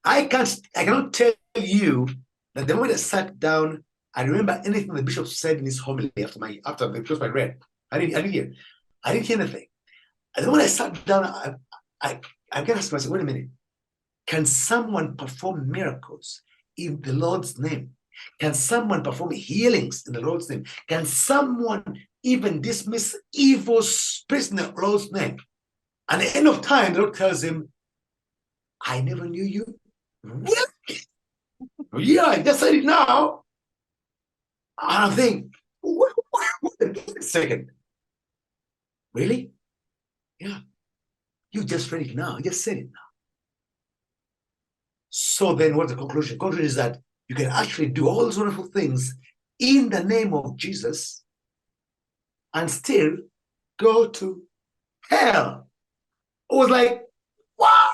I cannot tell you that the moment I sat down, I remember anything the bishop said in his homily after the close I read. I didn't hear anything. And the moment I sat down, I got asked myself, wait a minute. Can someone perform miracles in the Lord's name? Can someone perform healings in the Lord's name? Can someone even dismiss evil spirits in the Lord's name? At the end of time, the Lord tells him, I never knew you. What? Yeah, I just said it now. And I think, wait a second. Really? Yeah. You just read it now. You just said it now. So then what's the conclusion? The conclusion is that you can actually do all those wonderful things in the name of Jesus and still go to hell. It was like, wow,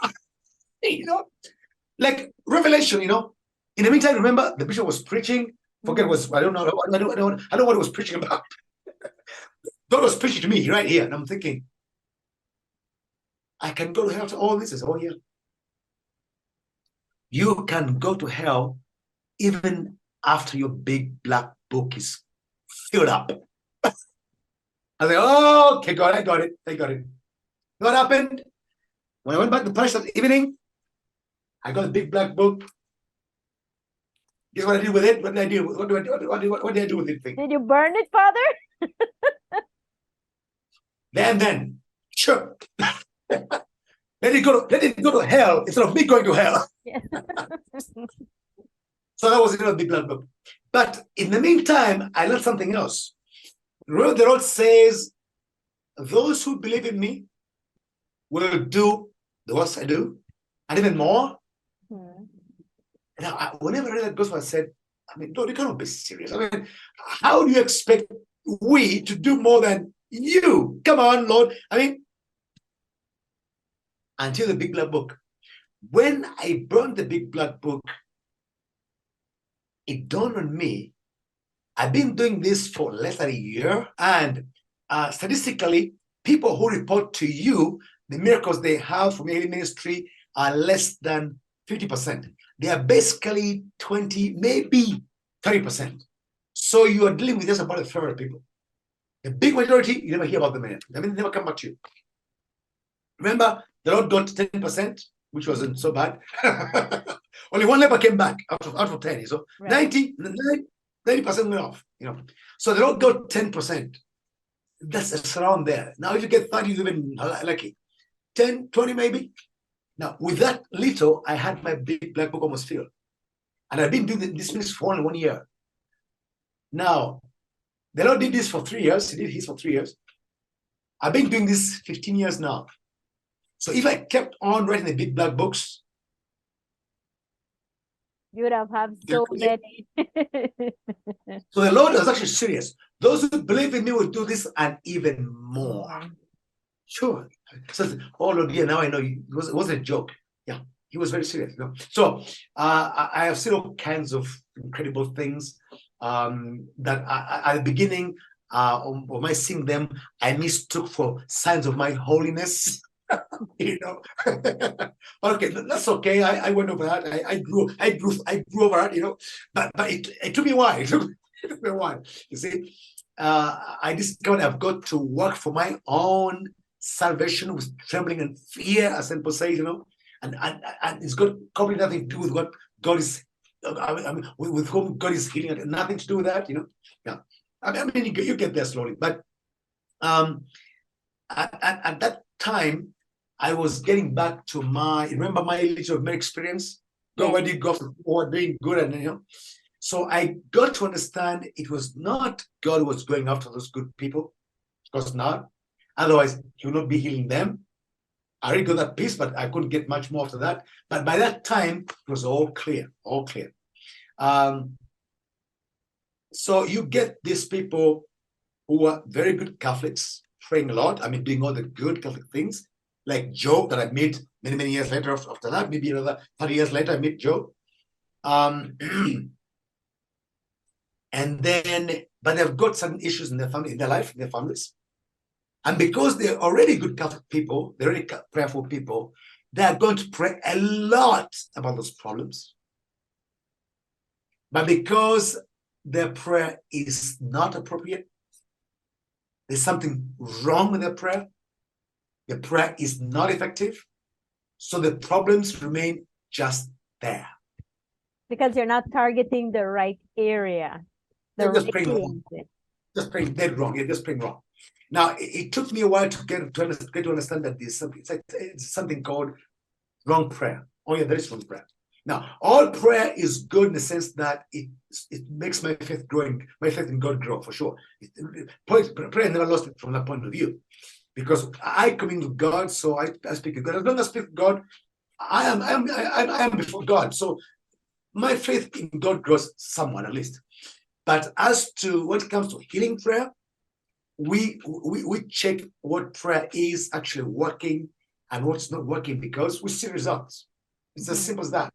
like revelation, In the meantime, remember the bishop was preaching. Forget I don't know what he was preaching about. God was preaching to me right here, and I'm thinking, I can go to hell to all this. Is all here. You can go to hell even after your big black book is filled up. I said, oh, okay, God, I got it. What happened? When I went back to parish that evening, I got a big black book. Guess what I did with it? What did I do? What did I do with it? Did you burn it, Father? Then, sure. Let it go to hell instead of me going to hell. Yeah. So that was a big black book. But in the meantime, I learned something else. Remember, the Lord says, those who believe in me will do the works I do, and even more. Now, whenever I read that gospel, I said, Lord, you cannot be serious. How do you expect we to do more than you? Come on, Lord. Until the big black book. When I burned the big black book, it dawned on me, I've been doing this for less than a year, and statistically, people who report to you the miracles they have from healing ministry are less than 50%. They are basically 20, maybe 30%. So you are dealing with just about a third of people. The big majority, you never hear about them again. They never come back to you. Remember, the Lord got 10%, which wasn't so bad. Only one leper came back out of 10. So right. 90% went off. So the Lord got 10%. That's around there. Now, if you get 30, you're even lucky. 10, 20 maybe. Now, with that little, I had my big black book almost filled. And I've been doing this ministry for only 1 year. Now, the Lord did this for 3 years. He did his for 3 years. I've been doing this 15 years now. So if I kept on writing the big black books, you would have had so many. So the Lord is actually serious. Those who believe in me will do this and even more. Sure. So, oh Lord, yeah, now I know it wasn't a joke. Yeah, he was very serious. So I have seen all kinds of incredible things that at the beginning of my seeing them, I mistook for signs of my holiness. Okay, that's okay. I went over that. I grew over that. But it took me a while. It took me a while. You see, I discovered I've got to work for my own salvation with trembling and fear, as St. Paul says. And it's got completely nothing to do with what God is. I mean, with whom God is healing, and nothing to do with that. Yeah. I mean, you get there slowly, but at that time, I was getting back to remember my little of my experience? Go where did you go for doing good, and so I got to understand it was not God who was going after those good people. Of course not. Otherwise, he would not be healing them. I already got that piece, but I couldn't get much more after that. But by that time, it was all clear, all clear. So you get these people who are very good Catholics, praying a lot. I mean, doing all the good Catholic things, like Joe that I met many, many years later after that. Maybe another 30 years later, I met Joe. And then, but they've got certain issues in their family, in their life, in their families. And because they're already good Catholic people, they're already prayerful people, they are going to pray a lot about those problems. But because their prayer is not appropriate, there's something wrong with their prayer, the prayer is not effective, so the problems remain just there. Because you're not targeting the right area. They're just praying wrong. Just praying dead wrong. You're just praying wrong. Now, it took me a while to get to understand that there's something called wrong prayer. Oh yeah, there is wrong prayer. Now, all prayer is good in the sense that it makes my faith growing, my faith in God grow, for sure. Prayer never lost it from that point of view. Because I come into God, so I speak to God. As long as I speak to God, I am before God. So my faith in God grows somewhat, at least. But as to when it comes to healing prayer, we check what prayer is actually working and what's not working, because we see results. It's as simple as that.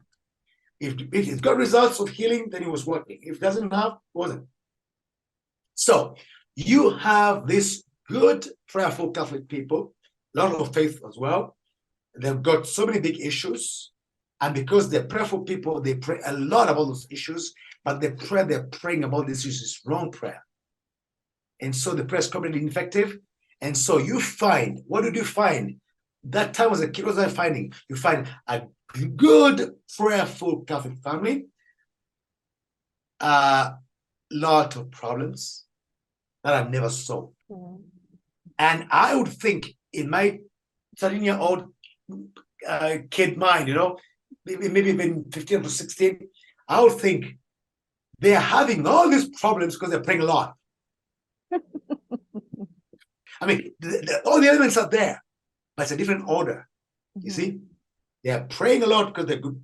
If it's got results of healing, then it was working. If it doesn't have, it wasn't. So you have this good prayerful Catholic people, a lot of faith as well. They've got so many big issues. And because they're prayerful people, they pray a lot about those issues, but the prayer they're praying about these issues is wrong prayer. And so the prayer is completely ineffective. And so you find, what did you find? That time as a kid, what was I finding? You find a good prayerful Catholic family, a lot of problems that I never saw. And I would think in my 13-year-old kid mind, maybe even 15 to 16, I would think they're having all these problems because they're praying a lot. I mean, all the elements are there, but it's a different order. You see, they're praying a lot because they're good.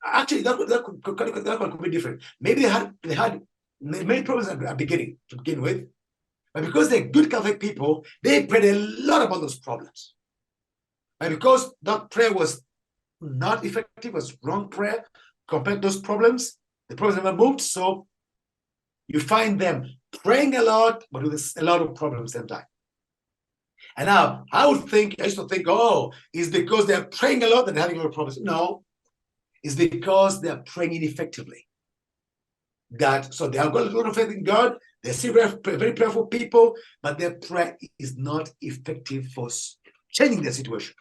Actually, that could be different. Maybe they had many problems at the beginning to begin with, but because they're good Catholic people, they prayed a lot about those problems. And because that prayer was not effective, was wrong prayer compared to those problems, the problems never moved. So you find them praying a lot, but with a lot of problems at the same time. And now I used to think, oh, it's because they're praying a lot that they're having a lot of problems. No, it's because they're praying ineffectively. So they have got a lot of faith in God, they're still very prayerful people, but their prayer is not effective for changing their situation.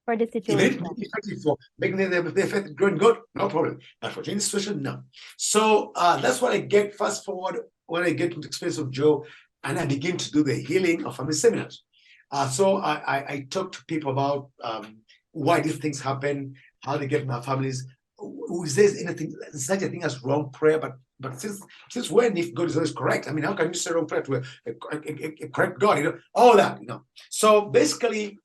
For the situation. Effective for making their faith growing good, no problem. But for changing the situation, no. So that's what I get fast forward when I get to the experience of Joe, and I begin to do the healing of family seminars. So I talk to people about why these things happen, how they get in our families. Is there anything, such a thing as wrong prayer? But since when, if God is always correct? I mean, how can you say wrong prayer to a correct God? All that, So basically,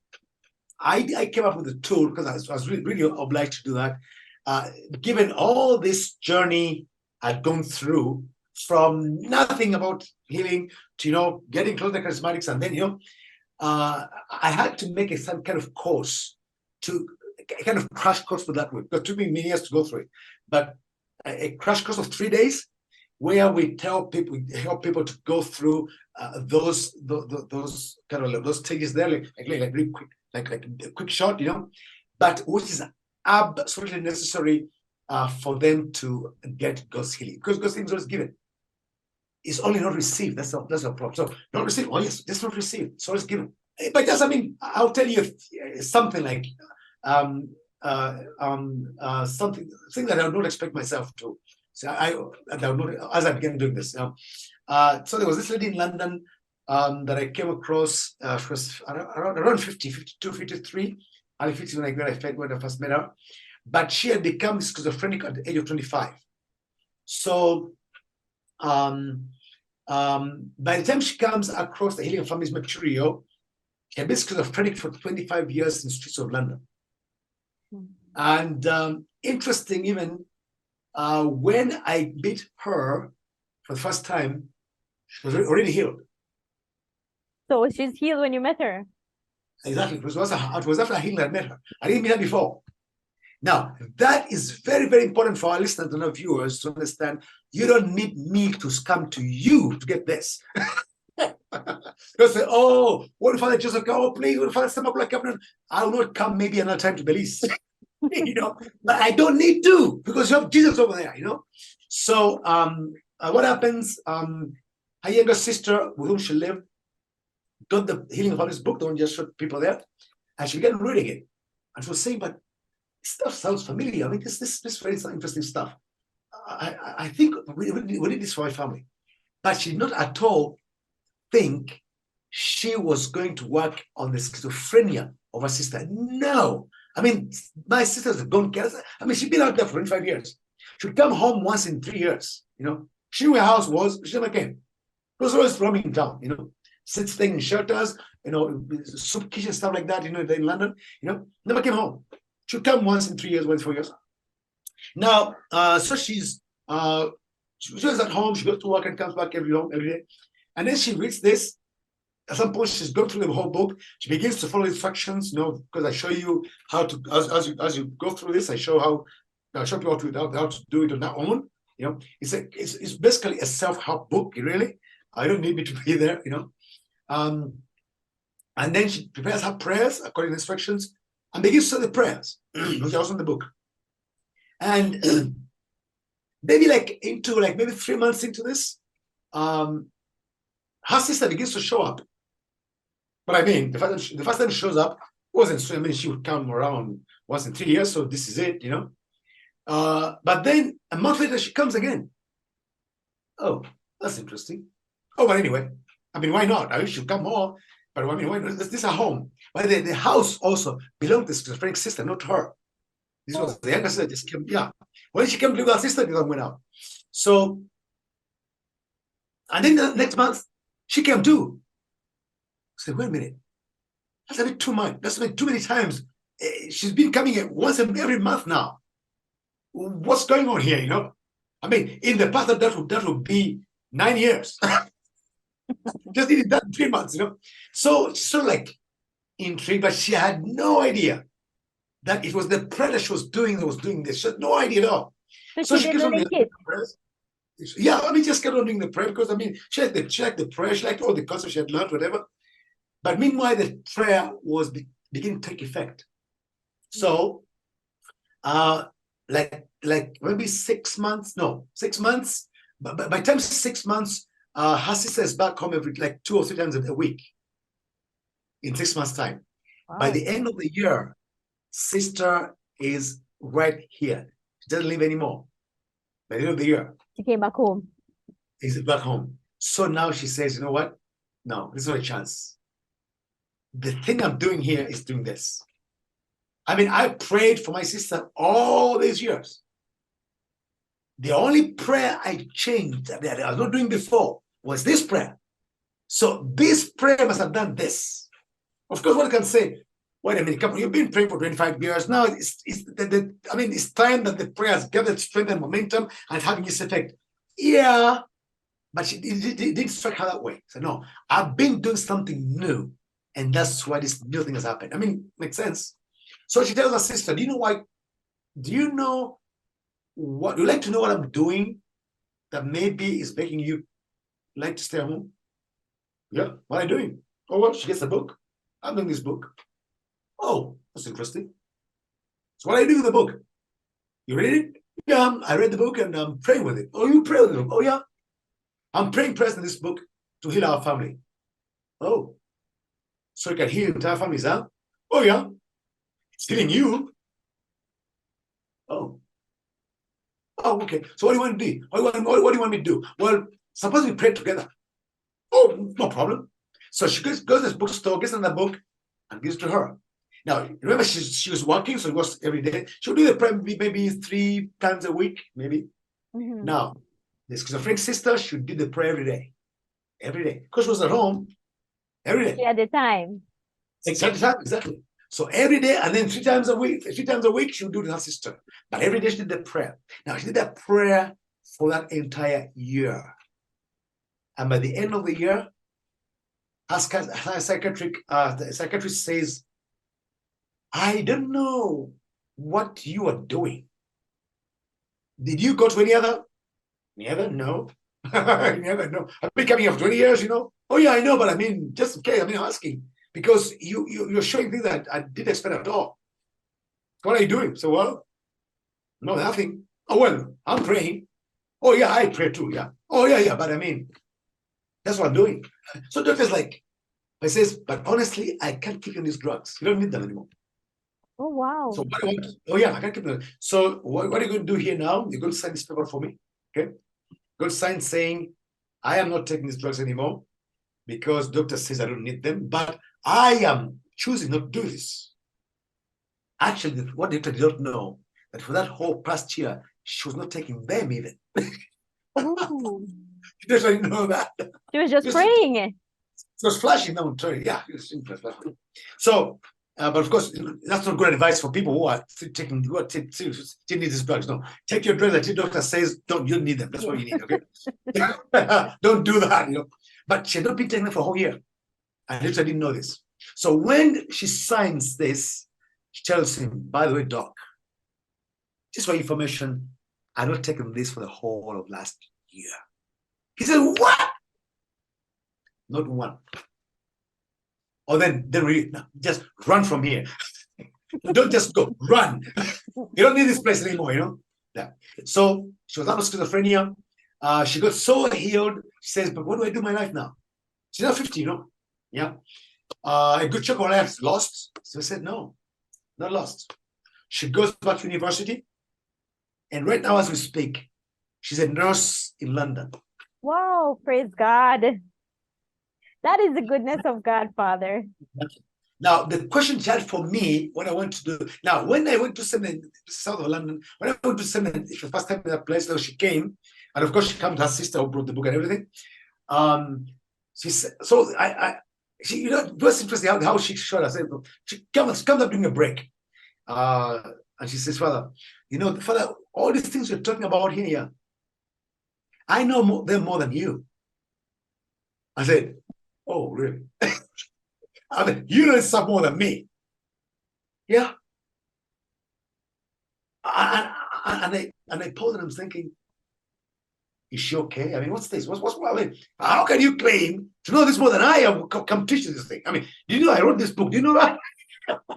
I came up with a tool because I was really obliged to do that. Given all this journey I'd gone through, from nothing about healing to getting close to charismatics, and then I had to make some kind of course to a kind of crash course for that week. It took me many years to go through it, but a crash course of 3 days where we help people to go through those kind of those stages there, like really quick, like a quick shot, but which is absolutely necessary for them to get God's healing, because God's healing is always given. It's only not received. That's a problem. So not received. Oh yes, just not received. It's always given. But just, I'll tell you something like something that I would not expect myself to. So I would not, as I began doing this. So there was this lady in London that I came across. She was around 50, 52, 53. I think when I first met her, but she had become schizophrenic at the age of 25. So by the time she comes across the Healing Families material, she had been schizophrenic for 25 years in the streets of London. And interesting, even when I met her for the first time, she was already healed. So she's healed when you met her. Exactly. It was after I healed I met her. I didn't meet her before. Now, that is very, very important for our listeners and our viewers to understand. You don't need me to come to you to get this. They'll say, oh, what if Father Joseph come? Oh, please, what if Father Ssemakula come? I will not come maybe another time to Belize. But I don't need to, because you have Jesus over there, So what happens? Her younger sister, with whom she lived, got the Healing Families book, the one just showed people there, and she began reading it. And she was saying, but stuff sounds familiar. This very interesting stuff. I think we did this for my family. But she did not at all think she was going to work on the schizophrenia of her sister. No. My sister's gone cancer. She'd been out there for 25 years. She'd come home once in 3 years. She knew where her house was, she never came. It was always roaming town, staying in shelters, soup kitchen, stuff like that, in London, never came home. She'd come once in 3 years, once 4 years. Now, so she was at home, she goes to work and comes back every day. And then she reads this. At some point, she's gone through the whole book. She begins to follow instructions, because I show you how to, as you go through this, I show people how to do it on their own. It's basically a self-help book, really. I don't need me to be there, And then she prepares her prayers according to instructions and begins to say the prayers, which are also in the book. And maybe maybe 3 months into this, her sister begins to show up. But the first time she shows up wasn't so. She would come around once in 3 years, so this is it, But then a month later, she comes again. Oh, that's interesting. Oh, but anyway, why not? I wish she'd come more. But why not? This is her home. But the house also belonged to the schizophrenic sister, not her. This was the younger sister just came. Yeah. When she came to live with her sister, the other went out. So, and then the next month, she came too. I said, wait a minute. That's a bit too much. That's been too many times. She's been coming once every month now. What's going on here, in the past, that would be 9 years. Just did it that in 3 months, So she's sort of intrigued, but she had no idea that it was the prayer that she was doing that was doing this. She had no idea at all. So she didn't like it. Yeah, just kept on doing the prayer because she liked the prayer, she liked all the concepts she had learned, whatever. But meanwhile, the prayer was beginning to take effect. So, maybe 6 months. No, 6 months. But by the time 6 months, her sister is back home every 2 or 3 times a week. In 6 months' time. Wow. By the end of the year, sister is right here. She doesn't live anymore. By the end of the year, she came back home. Is back home. So now she says, you know what? No, this is not a chance. The thing I'm doing here is doing this. I prayed for my sister all these years. The only prayer I changed that I was not doing before was this prayer. So this prayer must have done this. Of course, one can say, wait a minute, come on, you've been praying for 25 years. Now it's time that the prayer has gathered strength and momentum and having its effect. Yeah, but it didn't strike her that way. So no, I've been doing something new. And that's why this new thing has happened. I mean, makes sense. So she tells her sister, do you know why? Do you know what? Do you like to know what I'm doing that maybe is making you like to stay at home? Yeah, what are you doing? Oh, well, she gets a book. I'm doing this book. Oh, that's interesting. So what are you doing with the book? You read it? Yeah, I read the book and I'm praying with it. Oh, you pray with the book? Oh, yeah. I'm praying prayers in this book to heal our family. Oh, so you can heal entire families, huh? Oh, yeah. It's healing you. Oh. Oh, okay. So what do you want to do? What do you want me to do? Well, suppose we pray together. Oh, no problem. So she goes to this bookstore, gets another book, and gives it to her. Now, remember, she was working, so it was every day. She'll do the prayer maybe 3 times a week, maybe. Mhm. Now, the schizophrenic sister should do the prayer every day. Every day. Because she was at home every day. She had the time. Exactly. So every day, and then 3 times a week, she'll do it to her sister. But every day she did the prayer. Now, she did that prayer for that entire year. And by the end of the year, the psychiatrist says, I don't know what you are doing. Did you go to any other? Never, no. Never, no. I've been coming here for 20 years, you know. Oh, yeah, I know, but I mean, just in case, asking. Because you're showing things that I didn't expect at all. What are you doing? So, well, no, nothing. Oh, well, I'm praying. Oh, yeah, I pray too, yeah. Oh, yeah, but I mean, that's what I'm doing. So doctor's like, he says, but honestly, I can't keep you on these drugs. You don't need them anymore. Oh, wow. So what do you want? Oh, yeah, I can't keep them. So what are you going to do here now? You're going to sign this paper for me, okay? You're going to sign saying, I am not taking these drugs anymore because doctor says I don't need them, but I am choosing not to do this. Actually, what the doctor did not know, that for that whole past year, she was not taking them even. Ooh. She doesn't know that. She was just Just- praying. It was flashing now. Sorry, yeah, it was flashing. So, but of course, that's not good advice for people who are taking need these drugs. No, take your drugs that your doctor says don't. You don't need them. That's what you need. Okay, don't do that. You know. But she had not been taking them for a whole year, and I didn't know this. So when she signs this, she tells him, "By the way, doc, just for information, I'm not taking this for the whole of last year." He said, "What? Not one." Or then we just run from here. Don't just go, run. You don't need this place anymore, you know? Yeah. So she was out of schizophrenia. She got so healed. She says, but what do I do in my life now? She's not 50, you know? Yeah. A good chunk of her life lost. So I said, no, not lost. She goes back to university. And right now, as we speak, she's a nurse in London. Wow, praise God. That is the goodness of God, Father. Now, the question she had for me, what I went to do, now, when I went to seminary, south of London, when I went to seminary, it was the first time in that place, though she came, and of course, she came to her sister who brought the book and everything. She said, so she, you know, it was interesting how she showed us, she comes up during a break. And she says, Father, you know, Father, all these things you're talking about here, I know them more than you. I said, oh, really? I mean, you know stuff more than me. Yeah. And I paused and I'm thinking, is she okay? I mean, what's this? What's I mean, how can you claim to know this more than I am? Come teach you this thing. I mean, do you know I wrote this book? Do you know that?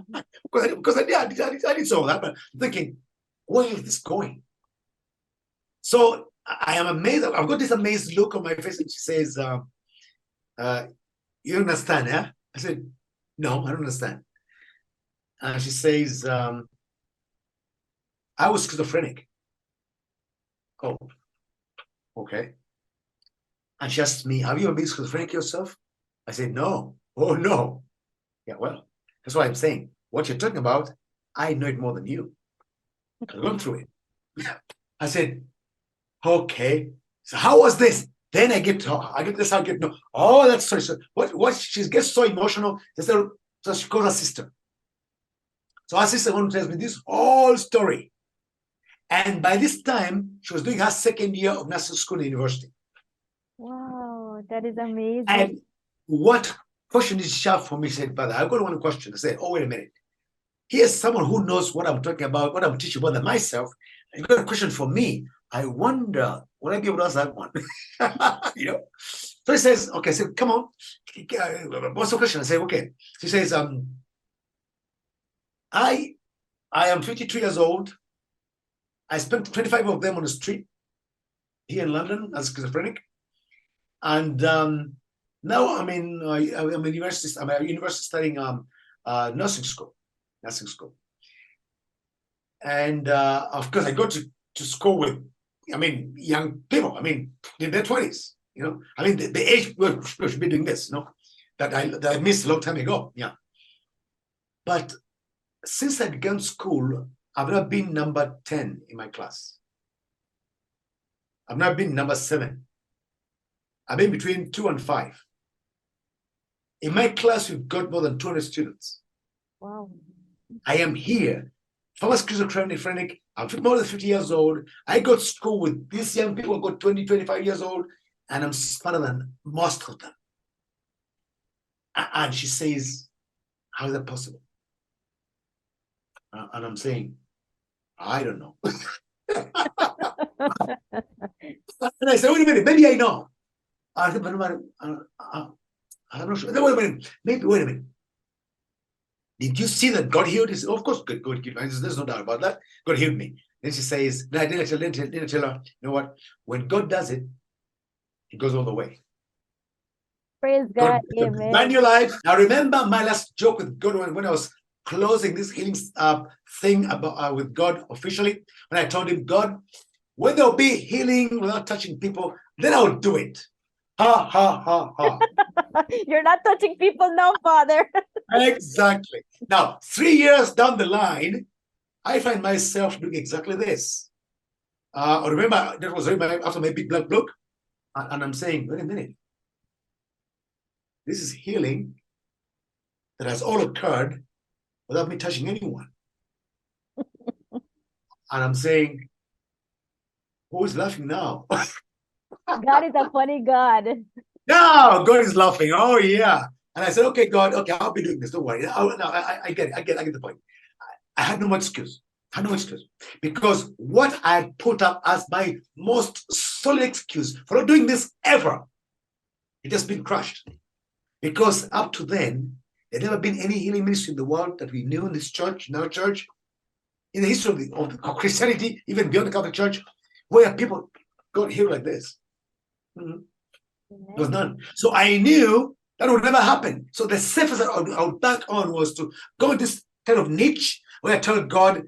because I did some of that, but I'm thinking, where is this going? So I am amazed. I've got this amazed look on my face, and she says, you understand, huh? I said, no, I don't understand. And she says, I was schizophrenic. Oh, okay. And she asked me, have you ever been schizophrenic yourself? I said, no. Oh, no. Yeah, well, that's what I'm saying. What you're talking about, I know it more than you. I've gone through it. I said, okay. So how was this? Then I get no. Oh, that's sorry. So what she gets so emotional. So she calls her sister. So her sister one tells me this whole story. And by this time, she was doing her second year of nursing school in university. Wow, that is amazing. And what question is sharp for me. She said, Father, I've got one question. I said, oh, wait a minute. Here's someone who knows what I'm talking about, what I'm teaching about myself. You've got a question for me. I wonder, will I be able to answer that one? So he says, okay, so come on. What's the question? I say, okay. She says, I am 52 years old. I spent 25 of them on the street here in London as schizophrenic. And now I'm in university. I'm at university studying nursing school. And of course, I go to school with, young people. In their 20s. The age we should be doing this. That I missed a long time ago. Yeah. But since I began school, I've not been number 10 in my class. I've not been number 7. I've been between 2 and 5. In my class, we've got more than 200 students. Wow. I am here. Former schizophrenic. I'm more than 50 years old. I go to school with these young people who got 20, 25 years old, and I'm smarter than most of them. And she says, how is that possible? And I'm saying, I don't know. And I said, wait a minute, maybe I know. I said, but I'm not sure. Wait a minute, wait a minute. Did you see that God healed you? Of course, God healed me. There's no doubt about that. God healed me. Then she says, I didn't tell her, you know what? When God does it, it goes all the way. Praise God. Amen. Amen. Your life. I remember my last joke with God when I was closing this healing thing about with God officially. When I told him, God, when there'll be healing without touching people, then I'll do it. Ha, ha, ha, ha. You're not touching people now, Father. Exactly. Now, 3 years down the line, I find myself doing exactly this. I remember that was after my big black book, and I'm saying, wait a minute. This is healing that has all occurred without me touching anyone. And I'm saying, who is laughing now? God is a funny God. No, God is laughing. Oh, yeah. And I said, okay, God, okay, I'll be doing this. Don't worry. I get it. I get the point. I had no more excuse. Because what I had put up as my most solid excuse for not doing this ever, it has been crushed. Because up to then, there'd never been any healing ministry in the world that we knew in this church, in our church, in the history of Christianity, even beyond the Catholic Church, where people got healed like this. There was none. So I knew that would never happen. So the safest I would bank on was to go into this kind of niche where I tell God,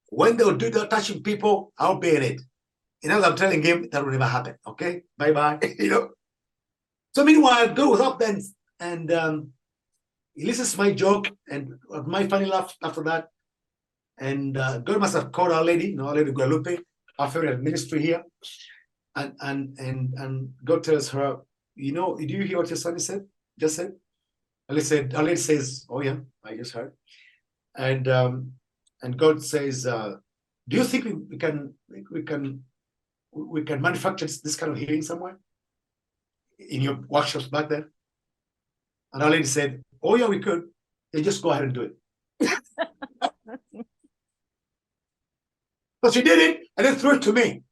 when they'll do the touching people, I'll be in it. As I'm telling him, that will never happen. Okay, bye-bye. So meanwhile, God was up then, and he listens to my joke and my funny laugh after that. And God must have called Our Lady, Our Lady Guadalupe, our favorite ministry here. And God tells her, do you hear what your son just said? Our Lady says, oh yeah, I just heard. And God says, do you think we can manufacture this kind of healing somewhere in your workshops back there? And Our Lady said, oh yeah, we could. Then just go ahead and do it. So she did it and then threw it to me.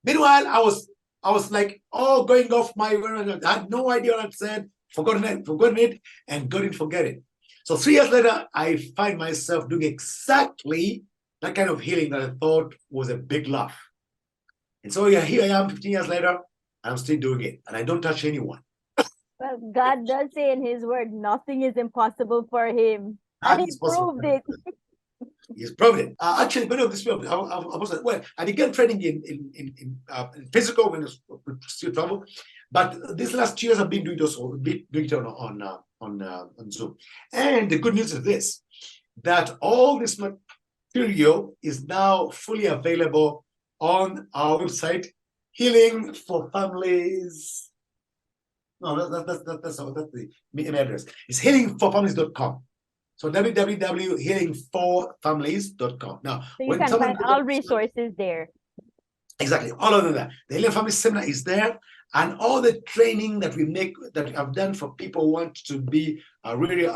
Meanwhile, I was like, going off my word. I had no idea what I said, forgotten it, and God didn't forget it. So 3 years later, I find myself doing exactly that kind of healing that I thought was a big laugh. And so here I am 15 years later, I'm still doing it, and I don't touch anyone. Well, God does say in his word, nothing is impossible for him. And he proved it. He's proved it. Actually, many of these people, I began training in physical when I was still travel, but these last 2 years I've been doing it on Zoom. And the good news is this, that all this material is now fully available on our website, Healing for Families. No, that's the email address. It's healingforfamilies.com. So www.healingforfamilies.com. Now, so you can find all resources there. Exactly, all of that. The Healing Family Seminar is there, and all the training that I've done for people who want to be really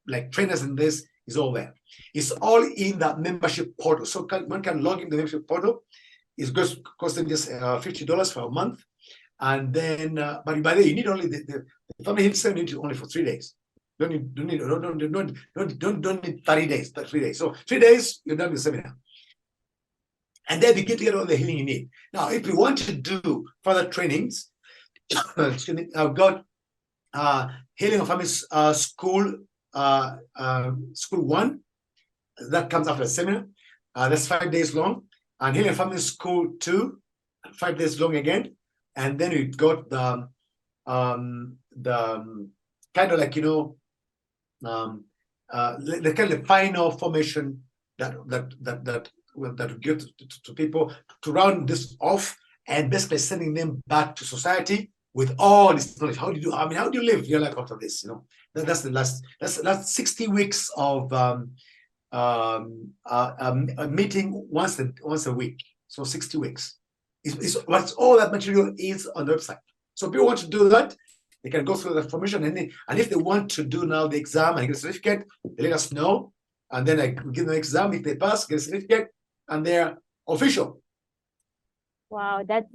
like trainers in this is all there. It's all in that membership portal. So one can log in the membership portal. It's costing just $50 for a month, and then but by the way, you need only the family healing seminar need only for 3 days. Don't need 30 days, but 3 days. So 3 days you're done with the seminar. And then you get to get all the healing you need. Now, if you want to do further trainings, I've got Healing of Families School, School 1. That comes after the seminar. That's 5 days long. And Healing of Families School 2, 5 days long again. And then we've got the kind of like, the kind of final formation that we give to people to round this off, and basically sending them back to society with all this knowledge. How do you live your life after this? That's the last 60 weeks of a meeting once a week. So 60 weeks. It's what's all that material is on the website. So if people want to do that, they can go through the formation, and if they want to do now the exam and get a certificate, they let us know, and then I give them the exam. If they pass, get a certificate, and they're official. Wow, that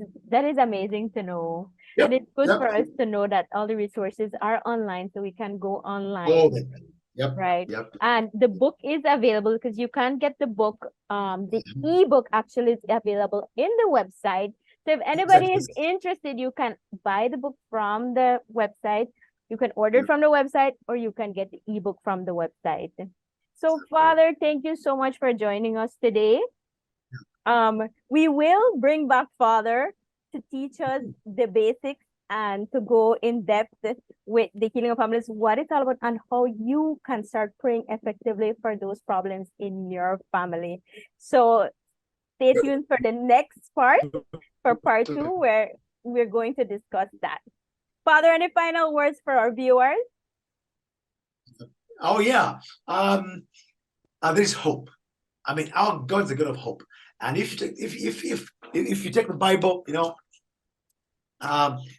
is amazing to know. Yep, And it's good yep. for us to know that all the resources are online, so we can go online. Oh, yep. Right. Yep. And the book is available, because you can't get the book. The ebook actually is available in the website. So if anybody is interested, you can buy the book from the website. You can order it from the website, or you can get the ebook from the website. So, Father, thank you so much for joining us today. We will bring back Father to teach us the basics and to go in depth with the healing of families, what it's all about, and how you can start praying effectively for those problems in your family. So stay tuned for the next part, for part 2, where we're going to discuss that. Father, any final words for our viewers? Oh yeah, there's hope. I mean, our God's a God of hope, and if you take the Bible,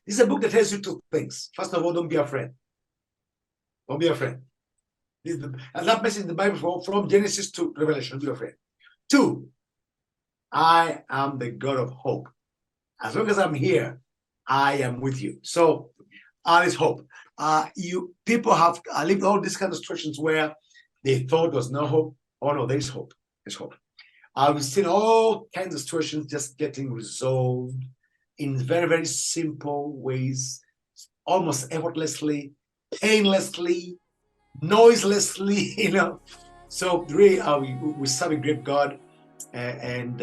this is a book that tells you 2 things. First of all, don't be afraid. Don't be afraid. And that message in the Bible from Genesis to Revelation. Don't be afraid. 2, I am the God of hope. As long as I'm here, I am with you. So there's hope. People have lived all these kind of situations where they thought there was no hope. Oh no, there's hope. There's hope. We've seen all kinds of situations just getting resolved in very, very simple ways, almost effortlessly, painlessly, noiselessly, So really, we serve a great God, and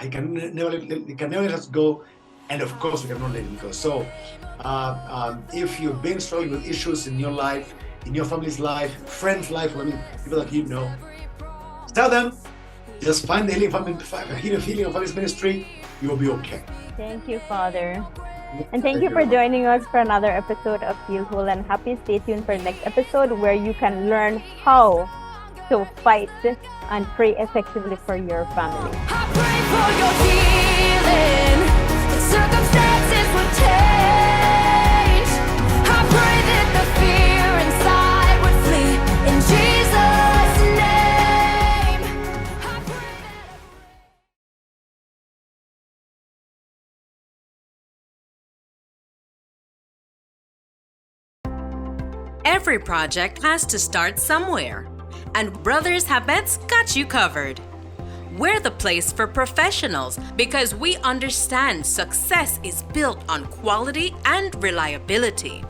He can never let us go, and of course we cannot let Him go. So if you've been struggling with issues in your life, in your family's life, friends' life, people that you know, tell them, just find the Healing of Families Ministry. You will be okay. Thank you, Father. And thank you for joining us for another episode of Feel Whole and Happy. Stay tuned for the next episode, where you can learn how to fight and pray effectively for your family. I pray for your healing. The circumstances will change. I pray that the fear inside would flee in Jesus' name. I pray that Every project has to start somewhere, and Brothers Habet's got you covered. We're the place for professionals because we understand success is built on quality and reliability.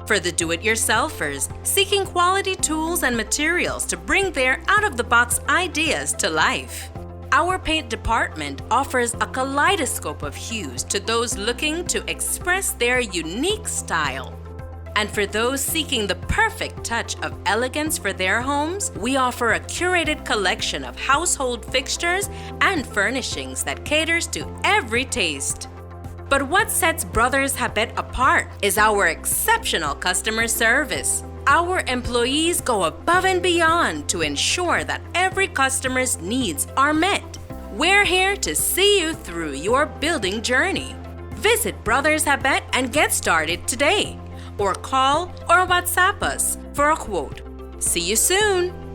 For the do-it-yourselfers seeking quality tools and materials to bring their out-of-the-box ideas to life, our paint department offers a kaleidoscope of hues to those looking to express their unique style. And for those seeking the perfect touch of elegance for their homes, we offer a curated collection of household fixtures and furnishings that caters to every taste. But what sets Brothers Habet apart is our exceptional customer service. Our employees go above and beyond to ensure that every customer's needs are met. We're here to see you through your building journey. Visit Brothers Habet and get started today. Or call or WhatsApp us for a quote. See you soon!